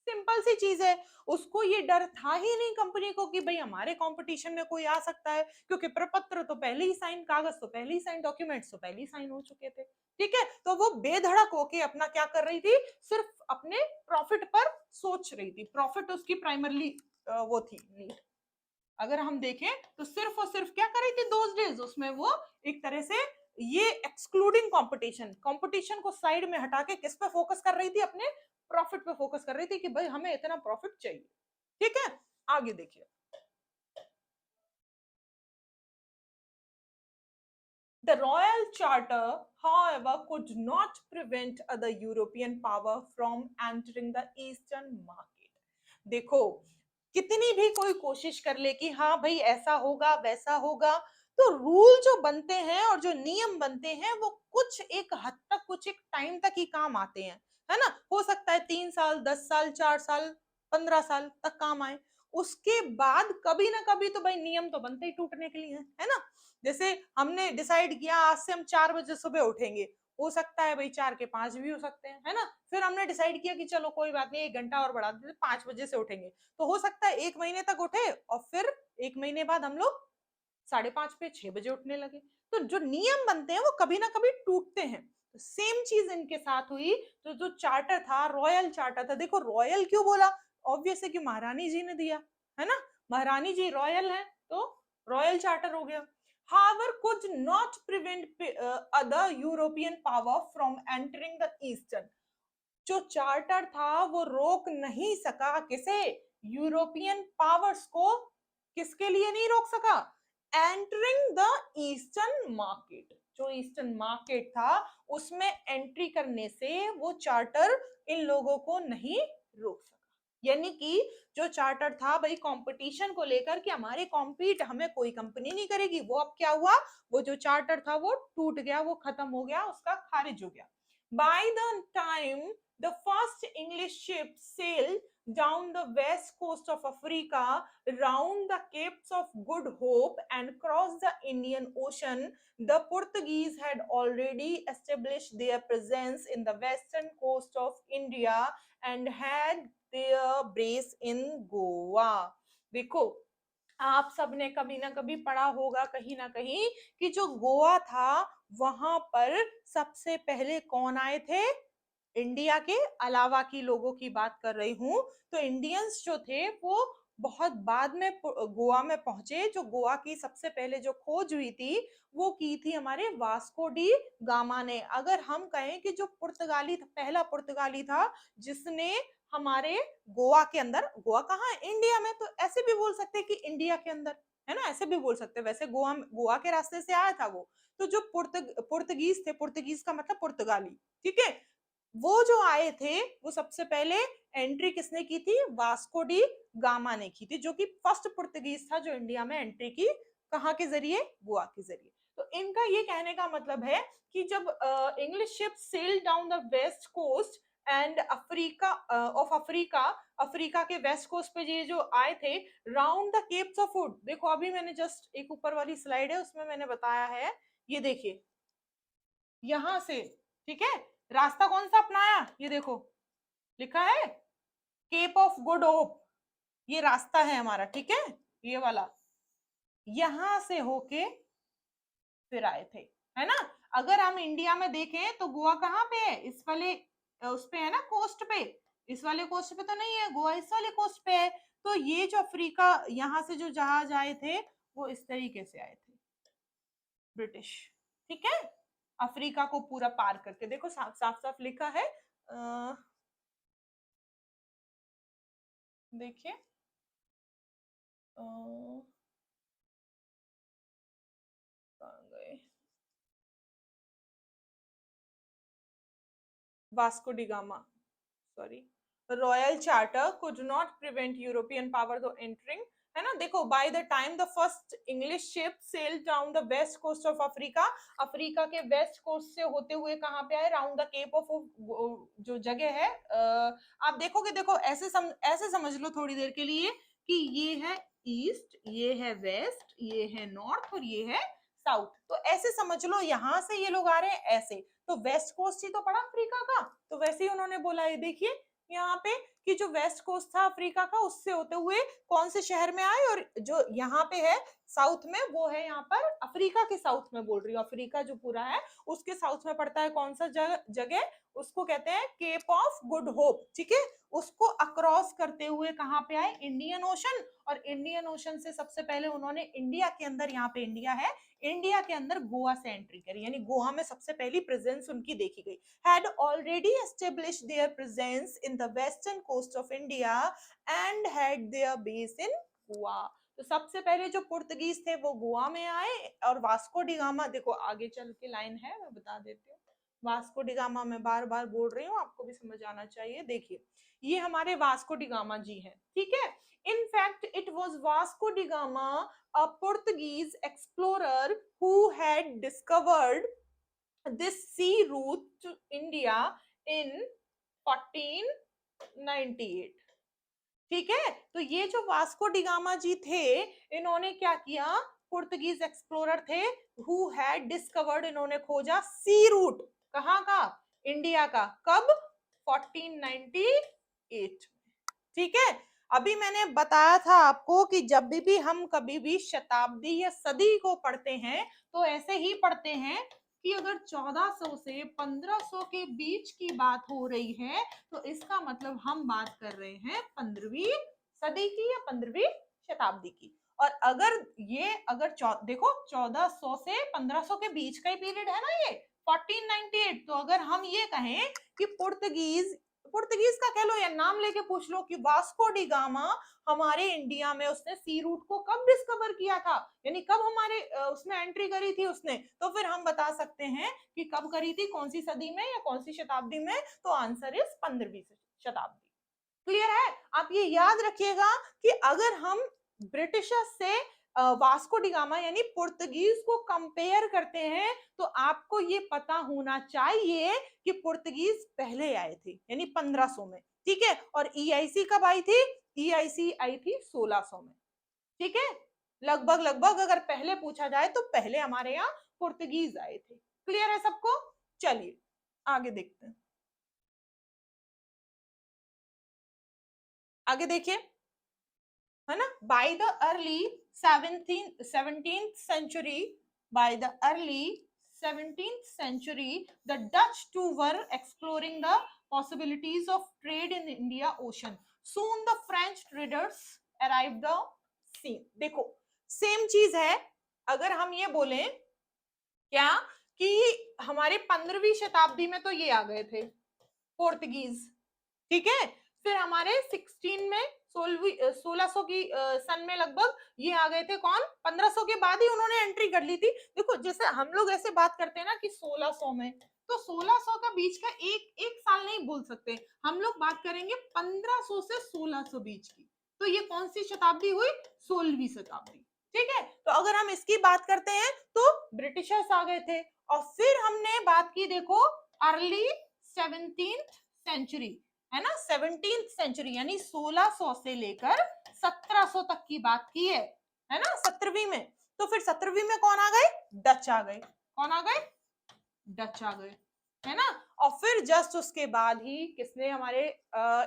simple सी चीज है, उसको ये डर था ही नहीं कंपनी को कि भाई हमारे कंपटीशन में कोई आ सकता है, क्योंकि प्रपत्र तो पहले ही साइन, कागज तो पहले ही साइन, डॉक्यूमेंट्स तो पहले ही साइन हो चुके थे, ठीक है। तो वो बेधड़क होके अपना क्या कर रही थी, सिर्फ अपने प्रॉफिट पर सोच रही थी, प्रॉफिट उसकी प्राइमरली वो थी नीड। अगर हम देखें तो सिर्फ और सिर्फ क्या कर रही थी दोज डेज, उसमें वो एक तरह से ये एक्सक्लूडिंग कंपटीशन, कंपटीशन को साइड में हटा के किस पे फोकस कर रही थी, अपने प्रॉफिट पे फोकस कर रही थी कि भाई हमें इतना प्रॉफिट चाहिए, ठीक है। आगे देखिए, the royal charter however could not prevent other European power from entering the eastern market। देखो, कितनी भी कोई कोशिश कर ले कि हाँ भाई ऐसा होगा वैसा होगा, तो रूल जो बनते हैं और जो नियम बनते हैं वो कुछ एक हद तक, कुछ एक टाइम तक ही काम आते हैं, है ना। हो सकता है 3 साल, 10 साल, 4 साल, 15 साल तक काम आए, उसके बाद कभी ना कभी तो भाई नियम तो बनते ही टूटने के लिए है ना। जैसे हमने डिसाइड किया आज से हम 4 बजे सुबह उठेंगे, हो सकता है भाई 4 के 5 भी हो सकते हैं, है ना। फिर हमने डिसाइड किया कि चलो कोई बात नहीं, 1 घंटा और बढ़ा देते, 5 बजे से उठेंगे, तो हो सकता है 1 महीने तक उठे और फिर 1 महीने बाद हम लोग 5:30 पे 6 बजे उठने लगे। तो जो नियम बनते हैं वो कभी ना कभी टूटते हैं, तो सेम चीज इनके साथ हुई। तो जो चार्टर था, रॉयल चार्टर था, देखो रॉयल क्यों बोला, ऑब्वियस है कि महारानी जी ने दिया, है ना, महारानी जी रॉयल है तो रॉयल चार्टर हो गया। However, could not prevent other European power from entering the Eastern। जो चार्टर था वो रोक नहीं सका किसे, यूरोपियन पावर्स को, किसके लिए नहीं रोक सका, एंटरिंग द ईस्टर्न मार्केट, जो ईस्टर्न मार्केट था उसमें एंट्री करने से वो चार्टर इन लोगों को नहीं रोक सका। यानी कि जो चार्टर था भाई कंपटीशन को लेकर कि हमारे कॉम्पीट हमें कोई कंपनी नहीं करेगी, वो अब क्या हुआ, वो जो चार्टर था वो टूट गया, वो खत्म हो गया, उसका खारिज हो गया। By the time the first English ship sailed down the west coast of Africa, round the Capes of Good Hope, and crossed the Indian Ocean, the Portuguese had already established their presence in the western coast of India and had their base in Goa। देखो, आप सबने कभी ना कभी पढ़ा होगा कहीं ना कहीं कि जो गोवा था वहां पर सबसे पहले कौन आए थे, इंडिया के अलावा की लोगों की बात कर रही हूं। तो इंडियंस जो थे वो बहुत बाद में गोवा में पहुंचे। जो गोवा की सबसे पहले जो खोज हुई थी वो की थी हमारे वास्को डी गामा ने। अगर हम कहें कि जो पुर्तगाली पहला पुर्तगाली था जिसने हमारे गोवा के अंदर, गोवा कहाँ है, इंडिया में, तो ऐसे भी बोल सकते हैं कि इंडिया के अंदर, है ना, ऐसे भी बोल सकते हैं। वैसे गोवा गोवा के रास्ते से आया था वो। तो जो पुर्तगीज थे, पुर्तगीज का मतलब पुर्तगाली, ठीक है, वो जो आए थे वो सबसे पहले एंट्री किसने की थी? वास्को डी गामा ने की थी, जो कि फर्स्ट पुर्तगीज था जो इंडिया में एंट्री की। कहाँ के जरिए? गोवा के जरिए। तो इनका ये कहने का मतलब है कि जब English ship sail down the west coast and Africa of Africa, Africa के वेस्ट कोस्ट पे ये जो आए थे round the capes of wood, देखो अभी मैंने जस्ट एक ऊपर वाली स्लाइड है उसमें मैंने बताया है, ये देखिए यहां से, ठीक है, रास्ता कौन सा अपनाया? ये देखो लिखा है केप ऑफ गुड होप, ये रास्ता है हमारा, ठीक है, ये वाला यहां से होके फिर आए थे, है ना। अगर हम इंडिया में देखें तो गोवा कहाँ पे है? इस वाले उस पे है ना, कोस्ट पे। इस वाले कोस्ट पे तो नहीं है, गोवा इस वाले कोस्ट पे है। तो ये जो अफ्रीका यहाँ से जो जहाज आए थे वो इस तरीके से आए थे, ब्रिटिश, ठीक है, अफ्रीका को पूरा पार करके। देखो साफ साफ साफ लिखा है, देखिए गए Vasco da Gama, sorry, royal charter could not prevent European power to entering, है ना। देखो by the time the first English ship sail down the west coast of Africa, Africa के वेस्ट कोस्ट से होते हुए कहाँ पे आए? राउंड द केप ऑफ, जो जगह है आप देखोगे, देखो ऐसे समझ लो थोड़ी देर के लिए कि ये है ईस्ट, ये है वेस्ट, ये है नॉर्थ और ये है साउथ। तो ऐसे समझ लो यहां से ये लोग आ रहे हैं ऐसे, तो वेस्ट कोस्ट ही तो पड़ा अफ्रीका का, तो वैसे ही उन्होंने बोला है, देखिए यहाँ पे कि जो वेस्ट कोस्ट था अफ्रीका का उससे होते हुए कौन से शहर में आए, और जो यहाँ पे है साउथ में वो है यहाँ पर अफ्रीका के साउथ में, बोल रही हूँ अफ्रीका जो पूरा है उसके साउथ में पड़ता है कौन सा जगह, उसको कहते हैं केप ऑफ गुड होप, ठीक है। उसको अक्रॉस करते हुए कहाँ पे आए? इंडियन ओशन, और इंडियन ओशन से सबसे पहले उन्होंने इंडिया के अंदर, यहाँ पे इंडिया है, इंडिया के अंदर गोवा से एंट्री करी, यानी गोवा में सबसे पहली प्रेजेंस उनकी देखी गई। had already established their presence in the western coast of India and had their base in Goa। तो सबसे पहले जो पुर्तगीज थे वो गोवा में आए, और वास्को डी गामा, देखो आगे चल के लाइन है मैं बता देती हूँ, वास्को डी गामा मैं बार बार बोल रही हूँ, आपको भी समझ आना चाहिए। देखिए ये हमारे वास्को डी गामा जी हैं, ठीक है। In fact, it was Vasco da Gama, a Portuguese explorer, who had discovered this sea route to India in 1498, ठीक है। तो ये जो वास्को डिगामा जी थे इन्होंने क्या किया? पुर्तगीज एक्सप्लोरर थे, हु हैड डिस्कवर्ड, इन्होंने खोजा सी रूट, कहाँ का? इंडिया का, कब? 1498, ठीक है। अभी मैंने बताया था आपको कि जब भी हम कभी भी शताब्दी या सदी को पढ़ते हैं तो ऐसे ही पढ़ते हैं कि अगर 1400 से 1500 के बीच की बात हो रही है तो इसका मतलब हम बात कर रहे हैं 15वीं सदी की या 15वीं शताब्दी की। और अगर ये देखो 1400 से 1500 के बीच का ही पीरियड है ना ये 1498, तो अगर हम ये कहें कि पुर्तगीज का कह लो या नाम लेके पूछ लो कि वास्को डी गामा हमारे इंडिया में उसने सी रूट को कब डिस्कवर किया था, यानी कब हमारे उसमें एंट्री करी थी उसने, तो फिर हम बता सकते हैं कि कब करी थी, कौन सी सदी में या कौन सी शताब्दी में, तो आंसर इज 15वीं शताब्दी। क्लियर है? आप ये याद रखिएगा कि अगर हम ब्रिटिशर्स से वास्को डिगामा यानी पुर्तगीज को कंपेयर करते हैं तो आपको ये पता होना चाहिए कि पुर्तगीज पहले आए थे यानी 1500 में, ठीक है। और ईआईसी कब आई थी? ईआईसी आई थी 1600 में, ठीक है। लगभग लगभग अगर पहले पूछा जाए तो पहले हमारे यहाँ पुर्तगीज आए थे। क्लियर है सबको? चलिए आगे देखते हैं, आगे देखिए, है ना। By the early 17th century, by the early 17th century the Dutch too were exploring the possibilities of trade in India Ocean. Soon the French traders arrived the scene। देखो सेम चीज है, अगर हम ये बोलें क्या कि हमारे 15वीं शताब्दी में तो ये आ गए थे पोर्तुगीज, ठीक है। फिर हमारे 16 में 1600 की सन में लगभग ये आ गए थे कौन? 1500 के बाद ही उन्होंने एंट्री कर ली थी। देखो जैसे हम लोग ऐसे बात करते हैं ना कि 1600 में तो 1600 का बीच का एक साल नहीं बोल सकते, हम लोग बात करेंगे 1500 से 1600 बीच की। तो ये कौन सी शताब्दी हुई? 16वीं शताब्दी। ठीक है, तो अगर हम इसकी बात करते हैं तो ब्रिटिशर्स आ गए थे। और फिर हमने बात की, देखो, अर्ली 17th सेंचुरी, है ना, 17th सेंचुरी, यानी 1600 से लेकर 1700 तक की बात की है ना, 17वीं में। तो फिर 17वीं में कौन आ गए? डच आ गए। कौन आ गए? डच आ गए, है ना। और फिर जस्ट उसके बाद ही किसने हमारे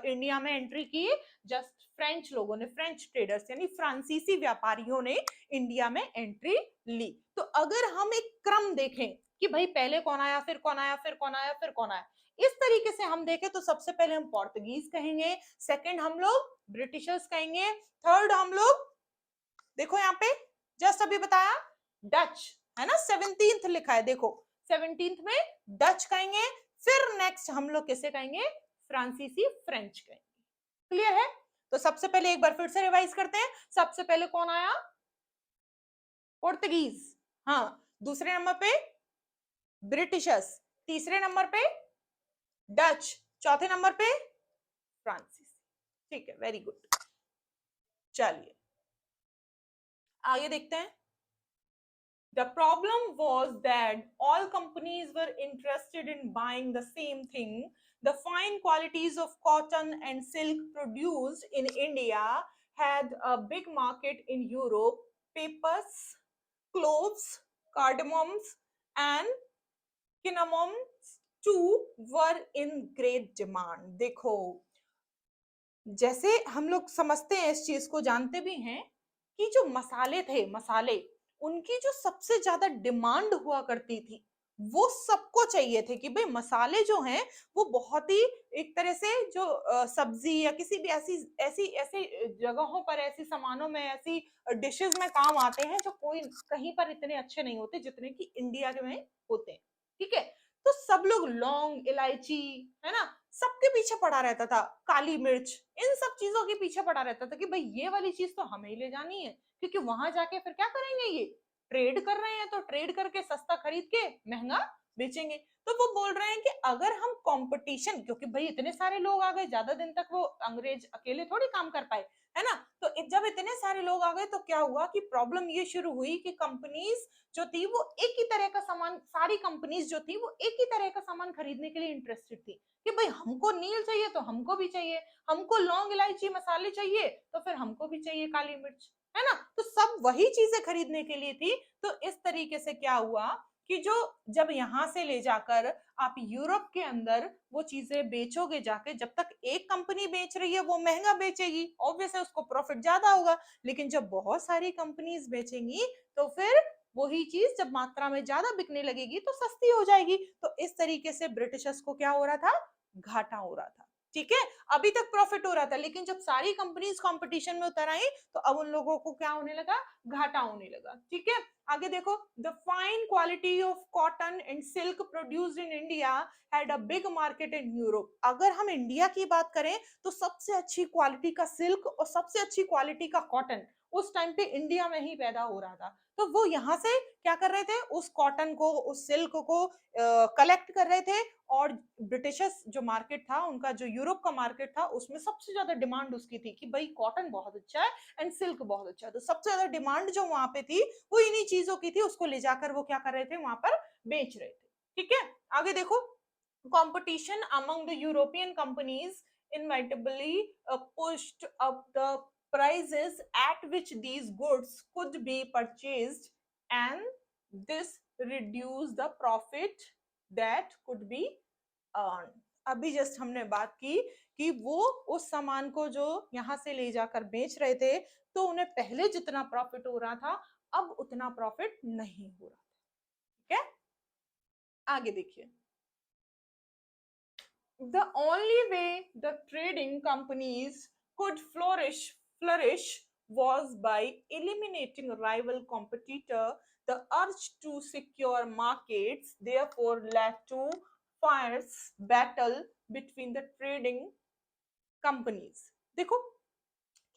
इंडिया में एंट्री की? जस्ट फ्रेंच लोगों ने, फ्रेंच ट्रेडर्स यानी फ्रांसीसी व्यापारियों ने इंडिया में एंट्री ली। तो अगर हम एक क्रम देखें कि भाई पहले कौन आया, फिर कौन आया, फिर कौन आया, फिर कौन आया, इस तरीके से हम देखें तो सबसे पहले हम पोर्तुगीज कहेंगे, सेकंड हम लोग ब्रिटिशर्स कहेंगे, थर्ड हम लोग, देखो यहाँ पे जस्ट अभी बताया, डच, है ना, 17th लिखा है, देखो 17th में डच कहेंगे, फिर नेक्स्ट हम लोग किसे कहेंगे? फ्रांसीसी फ्रेंच कहेंगे। क्लियर है? तो सबसे पहले एक बार फिर से रिवाइज करते हैं। सबसे पहले कौन आया? पोर्तुगीज, हाँ। दूसरे नंबर पे ब्रिटिशर्स, तीसरे नंबर पे डच, चौथे नंबर पे फ्रांसीसी। ठीक है, वेरी गुड। चलिए आगे देखते हैं। The problem was that all companies were interested in buying the same thing. The fine qualities of cotton and silk produced in India had a big market in Europe. Papers, cloves, cardamoms, and cinnamoms too were in great demand. देखो, जैसे हम लोग समझते हैं, इस चीज को जानते भी हैं कि जो मसाले थे, मसाले, उनकी जो सबसे ज्यादा डिमांड हुआ करती थी, वो सबको चाहिए थे कि भाई मसाले जो हैं वो बहुत ही एक तरह से जो सब्जी या किसी भी ऐसी ऐसी ऐसी जगहों पर, ऐसी सामानों में, ऐसी डिशेस में काम आते हैं जो कोई कहीं पर इतने अच्छे नहीं होते जितने कि इंडिया के में होते हैं। ठीक है, तो सब लोग लौंग, इलायची, है ना, सबके पीछे पड़ा रहता था, काली मिर्च, इन सब चीजों के पीछे पड़ा रहता था कि भाई ये वाली चीज तो हमें ही ले जानी है, क्योंकि वहां जाके फिर क्या करेंगे, ये ट्रेड कर रहे हैं तो ट्रेड करके सस्ता खरीद के महंगा बेचेंगे। तो वो बोल रहे हैं कि अगर हम कंपटीशन, क्योंकि भाई इतने सारे लोग आ गए, ज्यादा दिन तक वो अंग्रेज अकेले थोड़ी काम कर पाए, है ना। तो जब इतने सारे लोग आ गए तो क्या हुआ कि प्रॉब्लम ये शुरू हुई कि कंपनीज जो थी वो एक ही तरह का सामान, सारी कंपनीज जो थी वो एक ही तरह का सामान खरीदने के लिए इंटरेस्टेड थी कि भाई हमको नील चाहिए तो हमको भी चाहिए, हमको लौंग, इलायची, मसाले चाहिए तो फिर हमको भी चाहिए काली मिर्च, है ना। तो सब वही चीजें खरीदने के लिए थी। तो इस तरीके से क्या हुआ कि जो जब यहां से ले जाकर आप यूरोप के अंदर वो चीजें बेचोगे जाके, जब तक एक कंपनी बेच रही है वो महंगा बेचेगी, ऑब्वियस है उसको प्रॉफिट ज्यादा होगा, लेकिन जब बहुत सारी कंपनीज बेचेंगी तो फिर वही चीज जब मात्रा में ज्यादा बिकने लगेगी तो सस्ती हो जाएगी। तो इस तरीके से ब्रिटिशर्स को क्या हो रहा था? घाटा हो रहा था। ठीक है, अभी तक प्रॉफिट हो रहा था, लेकिन जब सारी कंपनीज कंपटीशन में उतर आई तो अब उन लोगों को क्या होने लगा? घाटा होने लगा। ठीक है, आगे देखो, the fine quality of cotton and silk produced in India had a big market in Europe. अगर हम इंडिया की बात करें तो सबसे अच्छी क्वालिटी का सिल्क और सबसे अच्छी क्वालिटी का कॉटन उस टाइम पे इंडिया में ही पैदा हो रहा था। तो वो यहाँ से क्या कर रहे थे? उस कॉटन को, उस सिल्क को कलेक्ट कर रहे थे, और ब्रिटिशर्स जो मार्केट था उनका, जो यूरोप का मार्केट था, उसमें सबसे ज्यादा डिमांड उसकी थी कि भाई कॉटन बहुत अच्छा है एंड सिल्क बहुत अच्छा है। तो सबसे ज्यादा डिमांड जो वहां पे थी वो इन्हीं चीजों की थी, उसको ले जाकर वो क्या कर रहे थे? वहां पर बेच रहे थे। ठीक है, आगे देखो, competition among the European companies inevitably pushed up the prices at which these goods could be purchased, and this reduced the profit that could be earned. अभी जस्ट हमने बात की कि वो उस सामान को जो यहाँ से ले जाकर बेच रहे थे तो उन्हें पहले जितना प्रॉफिट हो रहा था अब उतना प्रॉफिट नहीं हो रहा। ठीक है, आगे देखिए, the only way the trading companies could flourish was by eliminating rival competitor. The urge to secure markets therefore led to fierce battle between the trading companies. देखो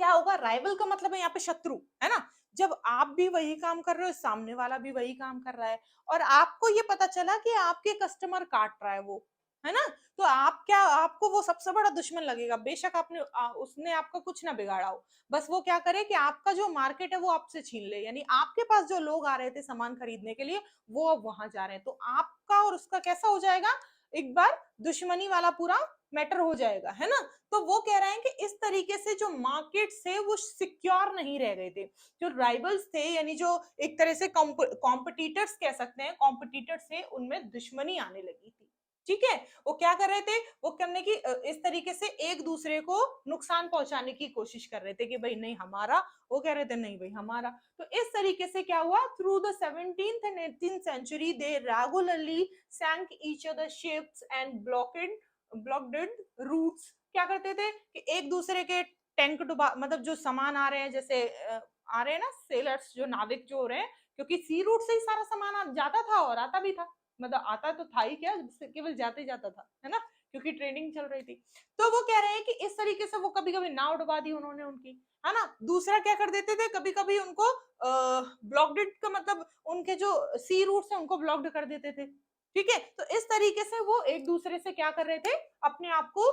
क्या होगा, राइवल का मतलब है यहाँ पे शत्रु, है ना। जब आप भी वही काम कर रहे हो, सामने वाला भी वही काम कर रहा है, और आपको ये पता चला कि आपके कस्टमर काट रहा है वो, है ना, तो आप क्या, आपको वो सबसे बड़ा दुश्मन लगेगा, बेशक आपने उसने आपका कुछ ना बिगाड़ा हो, बस वो क्या करे कि आपका जो मार्केट है वो आपसे छीन ले, यानी आपके पास जो लोग आ रहे थे सामान खरीदने के लिए वो अब वहां जा रहे हैं, तो आपका और उसका कैसा हो जाएगा, एक बार दुश्मनी वाला पूरा मैटर हो जाएगा, है ना। तो वो कह रहे हैं कि इस तरीके से जो मार्केट से वो सिक्योर नहीं रह गए थे, जो राइवल्स थे, यानी जो एक तरह से कॉम्पिटिटर्स कह सकते हैं, कॉम्पिटिटर्स से उनमें दुश्मनी आने लगी थी, ठीक है। वो क्या कर रहे थे, वो करने की इस तरीके से एक दूसरे को नुकसान पहुंचाने की कोशिश कर रहे थे कि भाई नहीं हमारा, वो कह रहे थे नहीं भाई हमारा। तो इस तरीके से क्या हुआ, through the 17th and 18th century they regularly sank each other ships and blocked routes। क्या करते थे कि एक दूसरे के टैंक डुबा, मतलब जो सामान आ रहे हैं, जैसे आ रहे हैं ना सेलर्स, जो नाविक जो हो रहे हैं, क्योंकि सी रूट से ही सारा सामान जाता था और आता भी था, मतलब आता तो था ही क्या, केवल जाते ही जाता था, है ना, क्योंकि ट्रेनिंग चल रही थी। तो वो कह रहे हैं कि इस तरीके से वो कभी कभी नाव डुबा दी उन्होंने उनकी, है ना। दूसरा क्या कर देते थे, कभी कभी उनको ब्लॉकड का मतलब उनके जो सी रूट है उनको ब्लॉक्ड कर देते थे, ठीक है। तो इस तरीके से वो एक दूसरे से क्या कर रहे थे, अपने आप को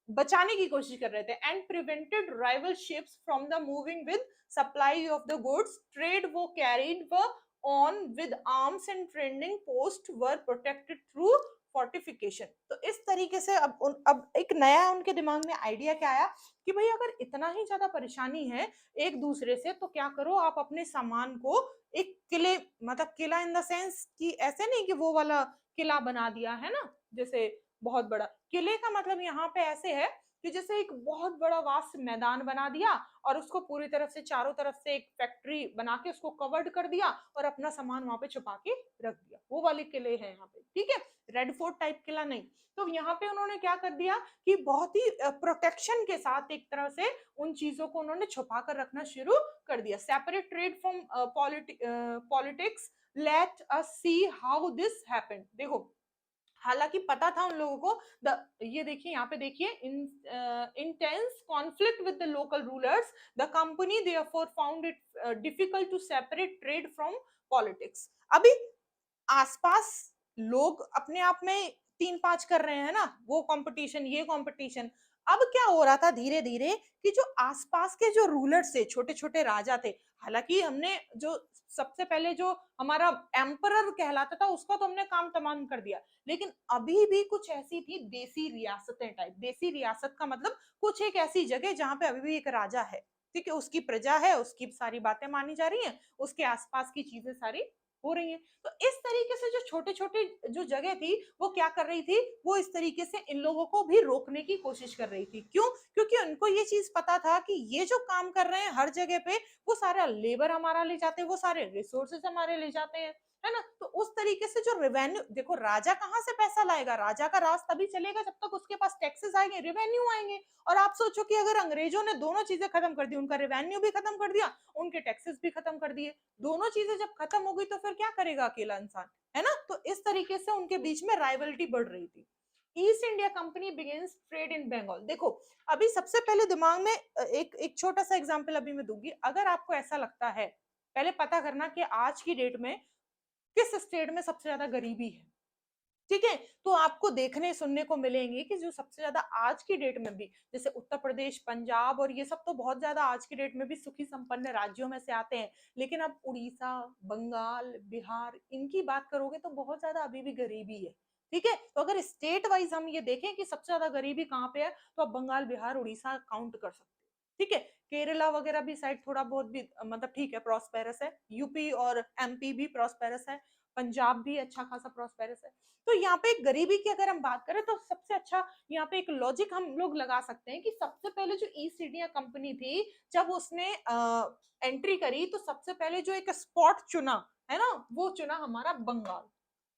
बचाने की कोशिश कर रहे थे, and prevented rival ships from the moving with supply of the goods, trade वो कैरीड व on with arms and trending post were protected through fortification। तो इस तरीके से अब एक नया उनके दिमाग में आइडिया क्या आया कि भाई अगर इतना ही ज्यादा परेशानी है एक दूसरे से, तो क्या करो आप अपने सामान को एक किले, मतलब किला इन द सेंस कि ऐसे नहीं कि वो वाला किला बना दिया है ना, जैसे बहुत बड़ा किले का मतलब यहाँ पे ऐसे है कि जैसे एक बहुत बड़ा वास्ट मैदान बना दिया और उसको पूरी तरफ से चारों तरफ से एक फैक्ट्री बना के उसको कवर्ड कर दिया और अपना सामान वहां पे छुपा के रख दिया, वो वाले किले हैं यहाँ पे, ठीक है। रेड फोर्ट टाइप किला नहीं। तो यहाँ पे उन्होंने क्या कर दिया कि बहुत ही प्रोटेक्शन के साथ एक तरह से उन चीजों को उन्होंने छुपा कर रखना शुरू कर दिया। Separate trade from politics, let us see how this happened. देखो हालांकि पता था उन लोगों को, ये देखिए यहाँ पे देखिए, intense conflict with the local rulers, the company therefore found it difficult to separate trade from politics. अभी आसपास लोग अपने आप में तीन पांच कर रहे हैं ना, वो कंपटीशन ये कंपटीशन। अब क्या हो रहा था धीरे धीरे कि जो आसपास के जो रूलर्स थे, छोटे छोटे राजा थे, हालांकि हमने जो सबसे पहले जो हमारा एम्परर कहलाता था उसका तो हमने काम तमाम कर दिया, लेकिन अभी भी कुछ ऐसी थी देसी रियासतें टाइप। देसी रियासत का मतलब कुछ एक ऐसी जगह जहां पे अभी भी एक राजा है, ठीक है, उसकी प्रजा है, उसकी सारी बातें मानी जा रही हैं, उसके आसपास की चीजें सारी हो रही है। तो इस तरीके से जो छोटे छोटे जो जगह थी वो क्या कर रही थी, वो इस तरीके से इन लोगों को भी रोकने की कोशिश कर रही थी। क्यों? क्योंकि उनको ये चीज पता था कि ये जो काम कर रहे हैं हर जगह पे, वो सारा लेबर हमारा ले जाते हैं, वो सारे रिसोर्सेज हमारे ले जाते हैं, है ना। तो उस तरीके से जो रेवेन्यू, देखो राजा कहाँ से पैसा लाएगा, राजा का राज तभी चलेगा जब तक उसके पास टैक्सेस आएंगे, रेवेन्यू आएंगे। और आप सोचो कि अगर अंग्रेजों ने दोनों चीजें खत्म कर दी, उनका रेवेन्यू भी खत्म कर दिया, उनके टैक्सेस भी खत्म कर दिए, दोनों चीजें जब खत्म हो गई तो फिर क्या करेगा अकेला इंसान, है ना। तो इस तरीके से उनके बीच में राइवलिटी बढ़ रही थी। East India Company begins trade in Bengal. देखो अभी सबसे पहले दिमाग में एक एक छोटा सा एग्जांपल अभी मैं दूंगी। अगर आपको ऐसा लगता है, पहले पता करना कि आज की डेट में किस स्टेट में सबसे ज्यादा गरीबी है, ठीक है। तो आपको देखने सुनने को मिलेंगे कि जो सबसे ज्यादा आज की डेट में भी, जैसे उत्तर प्रदेश, पंजाब और ये सब तो बहुत ज्यादा आज की डेट में भी सुखी संपन्न राज्यों में से आते हैं, लेकिन अब उड़ीसा, बंगाल, बिहार, इनकी बात करोगे तो बहुत ज्यादा अभी भी गरीबी है, ठीक है। तो अगर स्टेट वाइज हम ये देखें कि सबसे ज्यादा गरीबी कहाँ पे है, तो अब बंगाल, बिहार, उड़ीसा काउंट कर सकते हैं, ठीक है। केरला वगैरह भी साइड थोड़ा बहुत भी मतलब ठीक है, प्रॉस्पेरस है। यूपी और एमपी भी प्रॉस्पेरस है। पंजाब भी अच्छा खासा प्रॉस्पेरस है। तो यहाँ पे गरीबी की अगर हम बात करें तो सबसे अच्छा यहाँ पे एक लॉजिक हम लोग लगा सकते हैं कि सबसे पहले जो ईस्ट इंडिया कंपनी थी, जब उसने एंट्री करी तो सबसे पहले जो एक स्पॉट चुना, है ना, वो चुना हमारा बंगाल,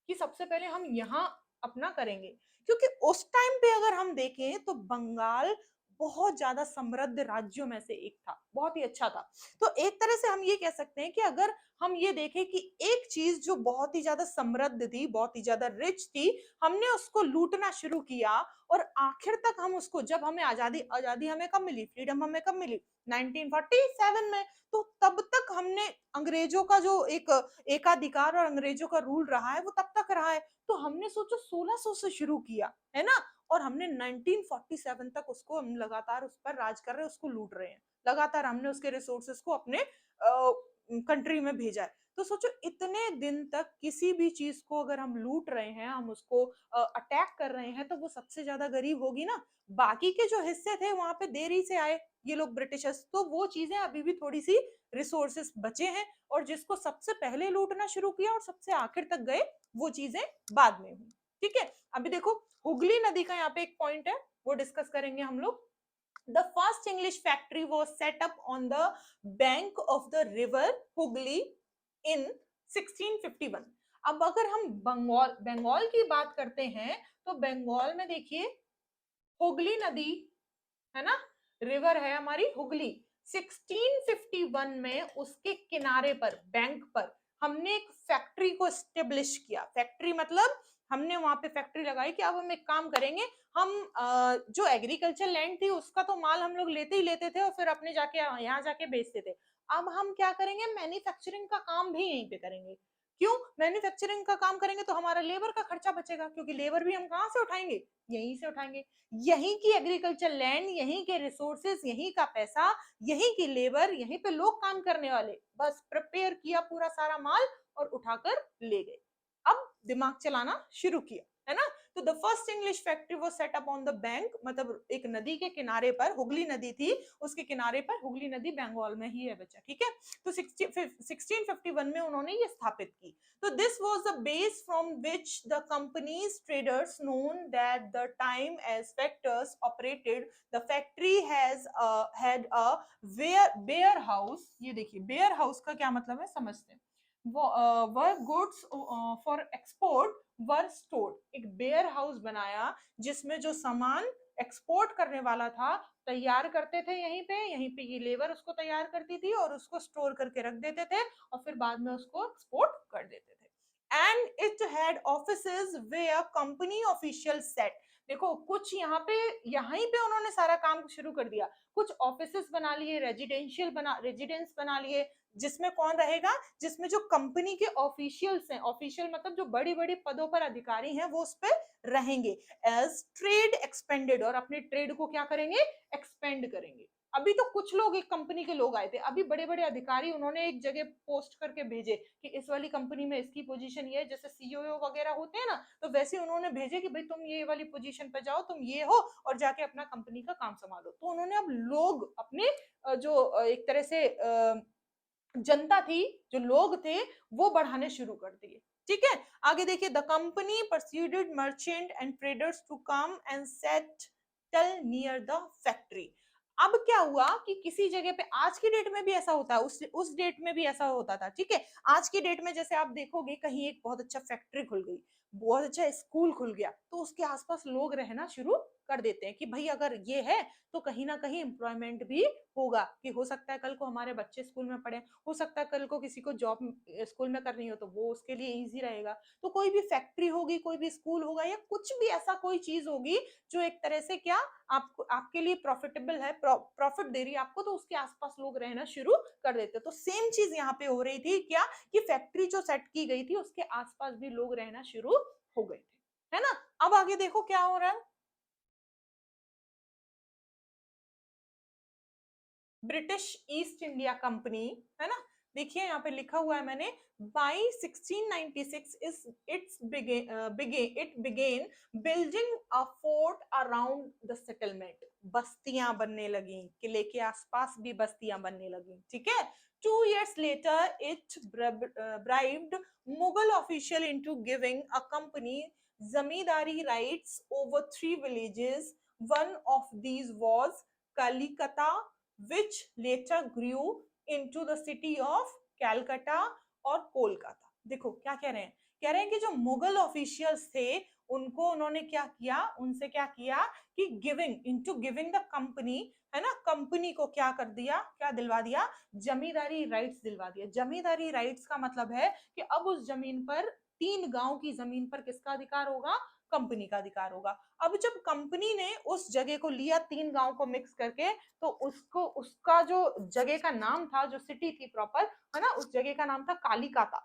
कि सबसे पहले हम यहाँ अपना करेंगे। क्योंकि उस टाइम पे अगर हम देखें तो बंगाल बहुत ज्यादा समृद्ध राज्यों में से एक था, बहुत ही अच्छा था। तो एक तरह से हम ये कह सकते हैं कि अगर हम ये देखें कि एक चीज जो बहुत ही ज्यादा समृद्ध थी, बहुत ही ज्यादा रिच थी, हमने उसको लूटना शुरू किया और आखिर तक हम उसको, जब हमें आजादी आजादी हमें कब मिली, फ्रीडम हमें कब मिली, 1947 में, तो तब तक हमने अंग्रेजों का जो एक एकाधिकार और अंग्रेजों का रूल रहा है वो तब तक रहा है। तो हमने सोचो 1600 से शुरू किया है ना, और हमने 1947 तक उसको, हम लगातार उस पर राज कर रहे हैं, उसको लूट रहे हैं, लगातार हमने उसके रिसोर्सेस को अपने कंट्री में भेजा है। तो सोचो इतने दिन तक किसी भी चीज को अगर हम लूट रहे हैं, हम उसको अटैक कर रहे हैं, तो वो सबसे ज्यादा गरीब होगी ना। बाकी के जो हिस्से थे वहां पे देरी से आए ये लोग ब्रिटिशर्स, तो वो चीजें अभी भी थोड़ी सी रिसोर्सेस बचे हैं, और जिसको सबसे पहले लूटना शुरू किया और सबसे आखिर तक गए वो चीजें बाद में हुई। ठीक है, अभी देखो हुगली नदी का यहाँ पे एक पॉइंट है, वो डिस्कस करेंगे हम लोग। The first English factory was set up on the bank of the river Hooghly in 1651। अब अगर हम बंगाल बंगाल की बात करते हैं, तो बंगाल में देखिए हुगली नदी है ना, रिवर है हमारी हुगली, 1651 में उसके किनारे पर, बैंक पर हमने एक फैक्ट्री को स्टेब्लिश किया। फैक्ट्री मतलब हमने वहां पे फैक्ट्री लगाई कि अब हम एक काम करेंगे, हम जो एग्रीकल्चर लैंड थी उसका तो माल हम लोग लेते ही लेते थे और फिर अपने जाके यहाँ जाके बेचते थे। अब हम क्या करेंगे, मैन्युफैक्चरिंग का काम भी यहीं पे करेंगे। क्यों मैन्युफैक्चरिंग का काम करेंगे, तो हमारा लेबर का खर्चा बचेगा, क्योंकि लेबर भी हम कहाँ से उठाएंगे, यहीं से उठाएंगे। यहीं की एग्रीकल्चर लैंड, यहीं के रिसोर्सेस, यहीं का पैसा, यहीं की लेबर, यहीं पे लोग काम करने वाले, बस प्रिपेयर किया पूरा सारा माल और उठाकर ले गए। अब दिमाग चलाना शुरू किया, है ना। तो the first English factory was set up on the bank, मतलब एक नदी के किनारे पर, हुगली नदी थी उसके किनारे पर, हुगली नदी बंगाल में ही है बच्चा, ठीक है। तो 1651 में उन्होंने ये स्थापित की। So this was the base from which the company's traders, known that the time as factors operated, the factory has had a warehouse। ये देखिए warehouse का क्या मतलब है समझते हैं। were goods for export were stored। एक वेयर हाउस बनाया जिसमें जो सामान एक्सपोर्ट करने वाला था तैयार करते थे, यहीं पे ये लेबर उसको तैयार करती थी और उसको स्टोर करके रख देते थे और फिर बाद में उसको एक्सपोर्ट कर देते थे। And it had offices where company official set. देखो कुछ यहाँ पे, यहीं पे उन्होंने सारा काम शुरू कर दिया। कुछ ऑफिसेस बना लिए, रेजिडेंस बना लिए, जिसमें कौन रहेगा, जिसमें जो कंपनी के ऑफिशियल्स हैं, ऑफिशियल मतलब जो बड़ी बड़ी पदों पर अधिकारी हैं वो उस पर रहेंगे। एज ट्रेड एक्सपेंडेड, और अपने ट्रेड को क्या करेंगे, एक्सपेंड करेंगे। अभी तो कुछ लोग, एक कंपनी के लोग आए थे, अभी बड़े बड़े अधिकारी उन्होंने एक जगह पोस्ट करके भेजे कि इस वाली कंपनी में इसकी पोजीशन ये है, जैसे सीईओ वगैरह होते हैं ना, तो वैसे उन्होंने भेजे कि भाई तुम ये वाली पोजीशन पे जाओ, तुम ये हो और जाके अपना कंपनी का काम संभालो। तो उन्होंने अब लोग अपने जो एक तरह से जनता थी, जो लोग थे, वो बढ़ाने शुरू कर दिए। ठीक है, आगे देखिए, the company persuaded merchant and traders to come and settle near the factory. अब क्या हुआ कि किसी जगह पे, आज की डेट में भी ऐसा होता है, उस डेट में भी ऐसा होता था। ठीक है, आज की डेट में जैसे आप देखोगे कहीं एक बहुत अच्छा फैक्ट्री खुल गई, बहुत अच्छा स्कूल खुल गया, तो उसके आसपास लोग रहना शुरू कर देते हैं कि भाई अगर ये है तो कहीं ना कहीं एम्प्लॉयमेंट भी होगा, कि हो सकता है कल को हमारे बच्चे स्कूल में पढ़े, हो सकता है कल को किसी को जॉब स्कूल में करनी हो तो वो उसके लिए इजी रहेगा। तो कोई भी फैक्ट्री होगी, कोई भी स्कूल होगा, या कुछ भी ऐसा कोई चीज होगी जो एक तरह से क्या आपको, आपके लिए प्रॉफिटेबल है, प्रॉफिट दे रही है आपको, तो उसके आसपास लोग रहना शुरू कर देते। तो सेम चीज यहाँ पे हो रही थी क्या, कि फैक्ट्री जो सेट की गई थी उसके आसपास भी लोग रहना शुरू हो गए थे, है ना। अब आगे देखो क्या हो रहा है, ब्रिटिश ईस्ट इंडिया कंपनी, है ना। देखिए यहाँ पे लिखा हुआ है मैंने, by 1696 is it's it began building a fort around the settlement. बस्तियां बनने लगी, किले के आसपास भी बस्तियां बनने लगी। ठीक है, 2 years later it bribed Mughal official into giving a company zamindari rights over 3 villages। One of these was Kalikata, which later grew into the city of Calcutta और कोलकाता। देखो क्या कह रहे हैं, कह रहे हैं कि जो मुगल ऑफिशियल्स थे उनको उन्होंने क्या किया, उनसे क्या किया कि giving into giving the company, है ना, कंपनी को क्या कर दिया, क्या दिलवा दिया, जमींदारी राइट्स दिलवा दिया। जमींदारी राइट्स का मतलब है कि अब उस जमीन पर, 3 गांव की जमीन पर किसका अधिकार होगा, कंपनी का अधिकार होगा। अब जब कंपनी ने उस जगह को लिया 3 गांव को मिक्स करके, तो उसको, उसका जो जगह का नाम था, जो सिटी थी प्रॉपर, है ना, उस जगह का नाम था कालिकाता,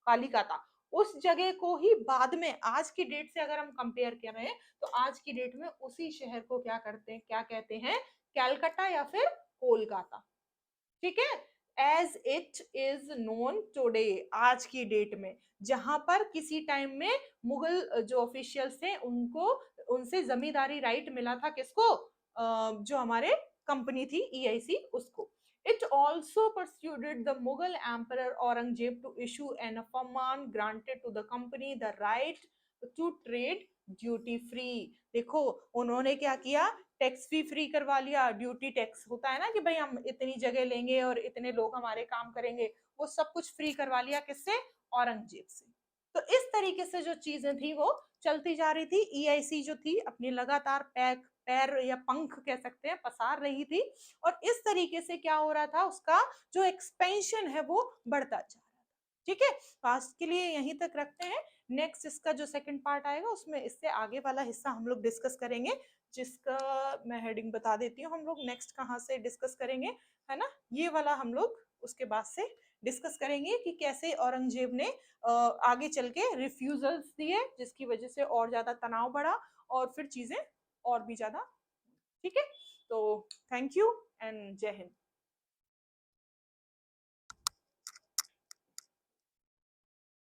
कालिकाता। उस जगह को ही बाद में, आज की डेट से अगर हम कंपेयर करें, तो आज की डेट में उसी शहर को क्या करते हैं, क्या कहते हैं, कैलकाटा या फिर कोलकाता। ठीक है, as it is known today, आज की डेट में, जहां पर किसी टाइम में मुगल जो ऑफिशियल्स थे उनको, उनसे जमींदारी राइट मिला था, किसको, जो हमारे कंपनी थी ईआईसी, उसको। It also persuaded the Mughal Emperor Aurangzeb to issue an Farman granted to the company the right to trade duty free। देखो उन्होंने क्या किया, टैक्स भी फ्री करवा लिया, ड्यूटी टैक्स होता है ना कि भाई हम इतनी जगह लेंगे और इतने लोग हमारे काम करेंगे, वो सब कुछ फ्री करवा लिया, किससे, औरंगजेब से। तो इस तरीके से जो चीजें थी वो चलती जा रही थी। ईआईसी जो थी अपनी लगातार पैर या पंख कह सकते हैं पसार रही थी, और इस तरीके से क्या हो रहा था, उसका जो एक्सपेंशन है वो बढ़ता जा रहा था। ठीक है, आज के लिए यहीं तक रखते हैं। नेक्स्ट इसका जो सेकंड पार्ट आएगा उसमें इससे आगे वाला हिस्सा हम लोग डिस्कस करेंगे, जिसका मैं हेडिंग बता देती हूँ, हम लोग नेक्स्ट कहाँ से डिस्कस करेंगे, है ना, ये वाला हम लोग उसके बाद से डिस्कस करेंगे कि कैसे औरंगजेब ने आगे चल के रिफ्यूजल्स दिए, जिसकी वजह से और ज्यादा तनाव बढ़ा और फिर चीजें और भी ज्यादा। ठीक है, तो थैंक यू एंड जय हिंद।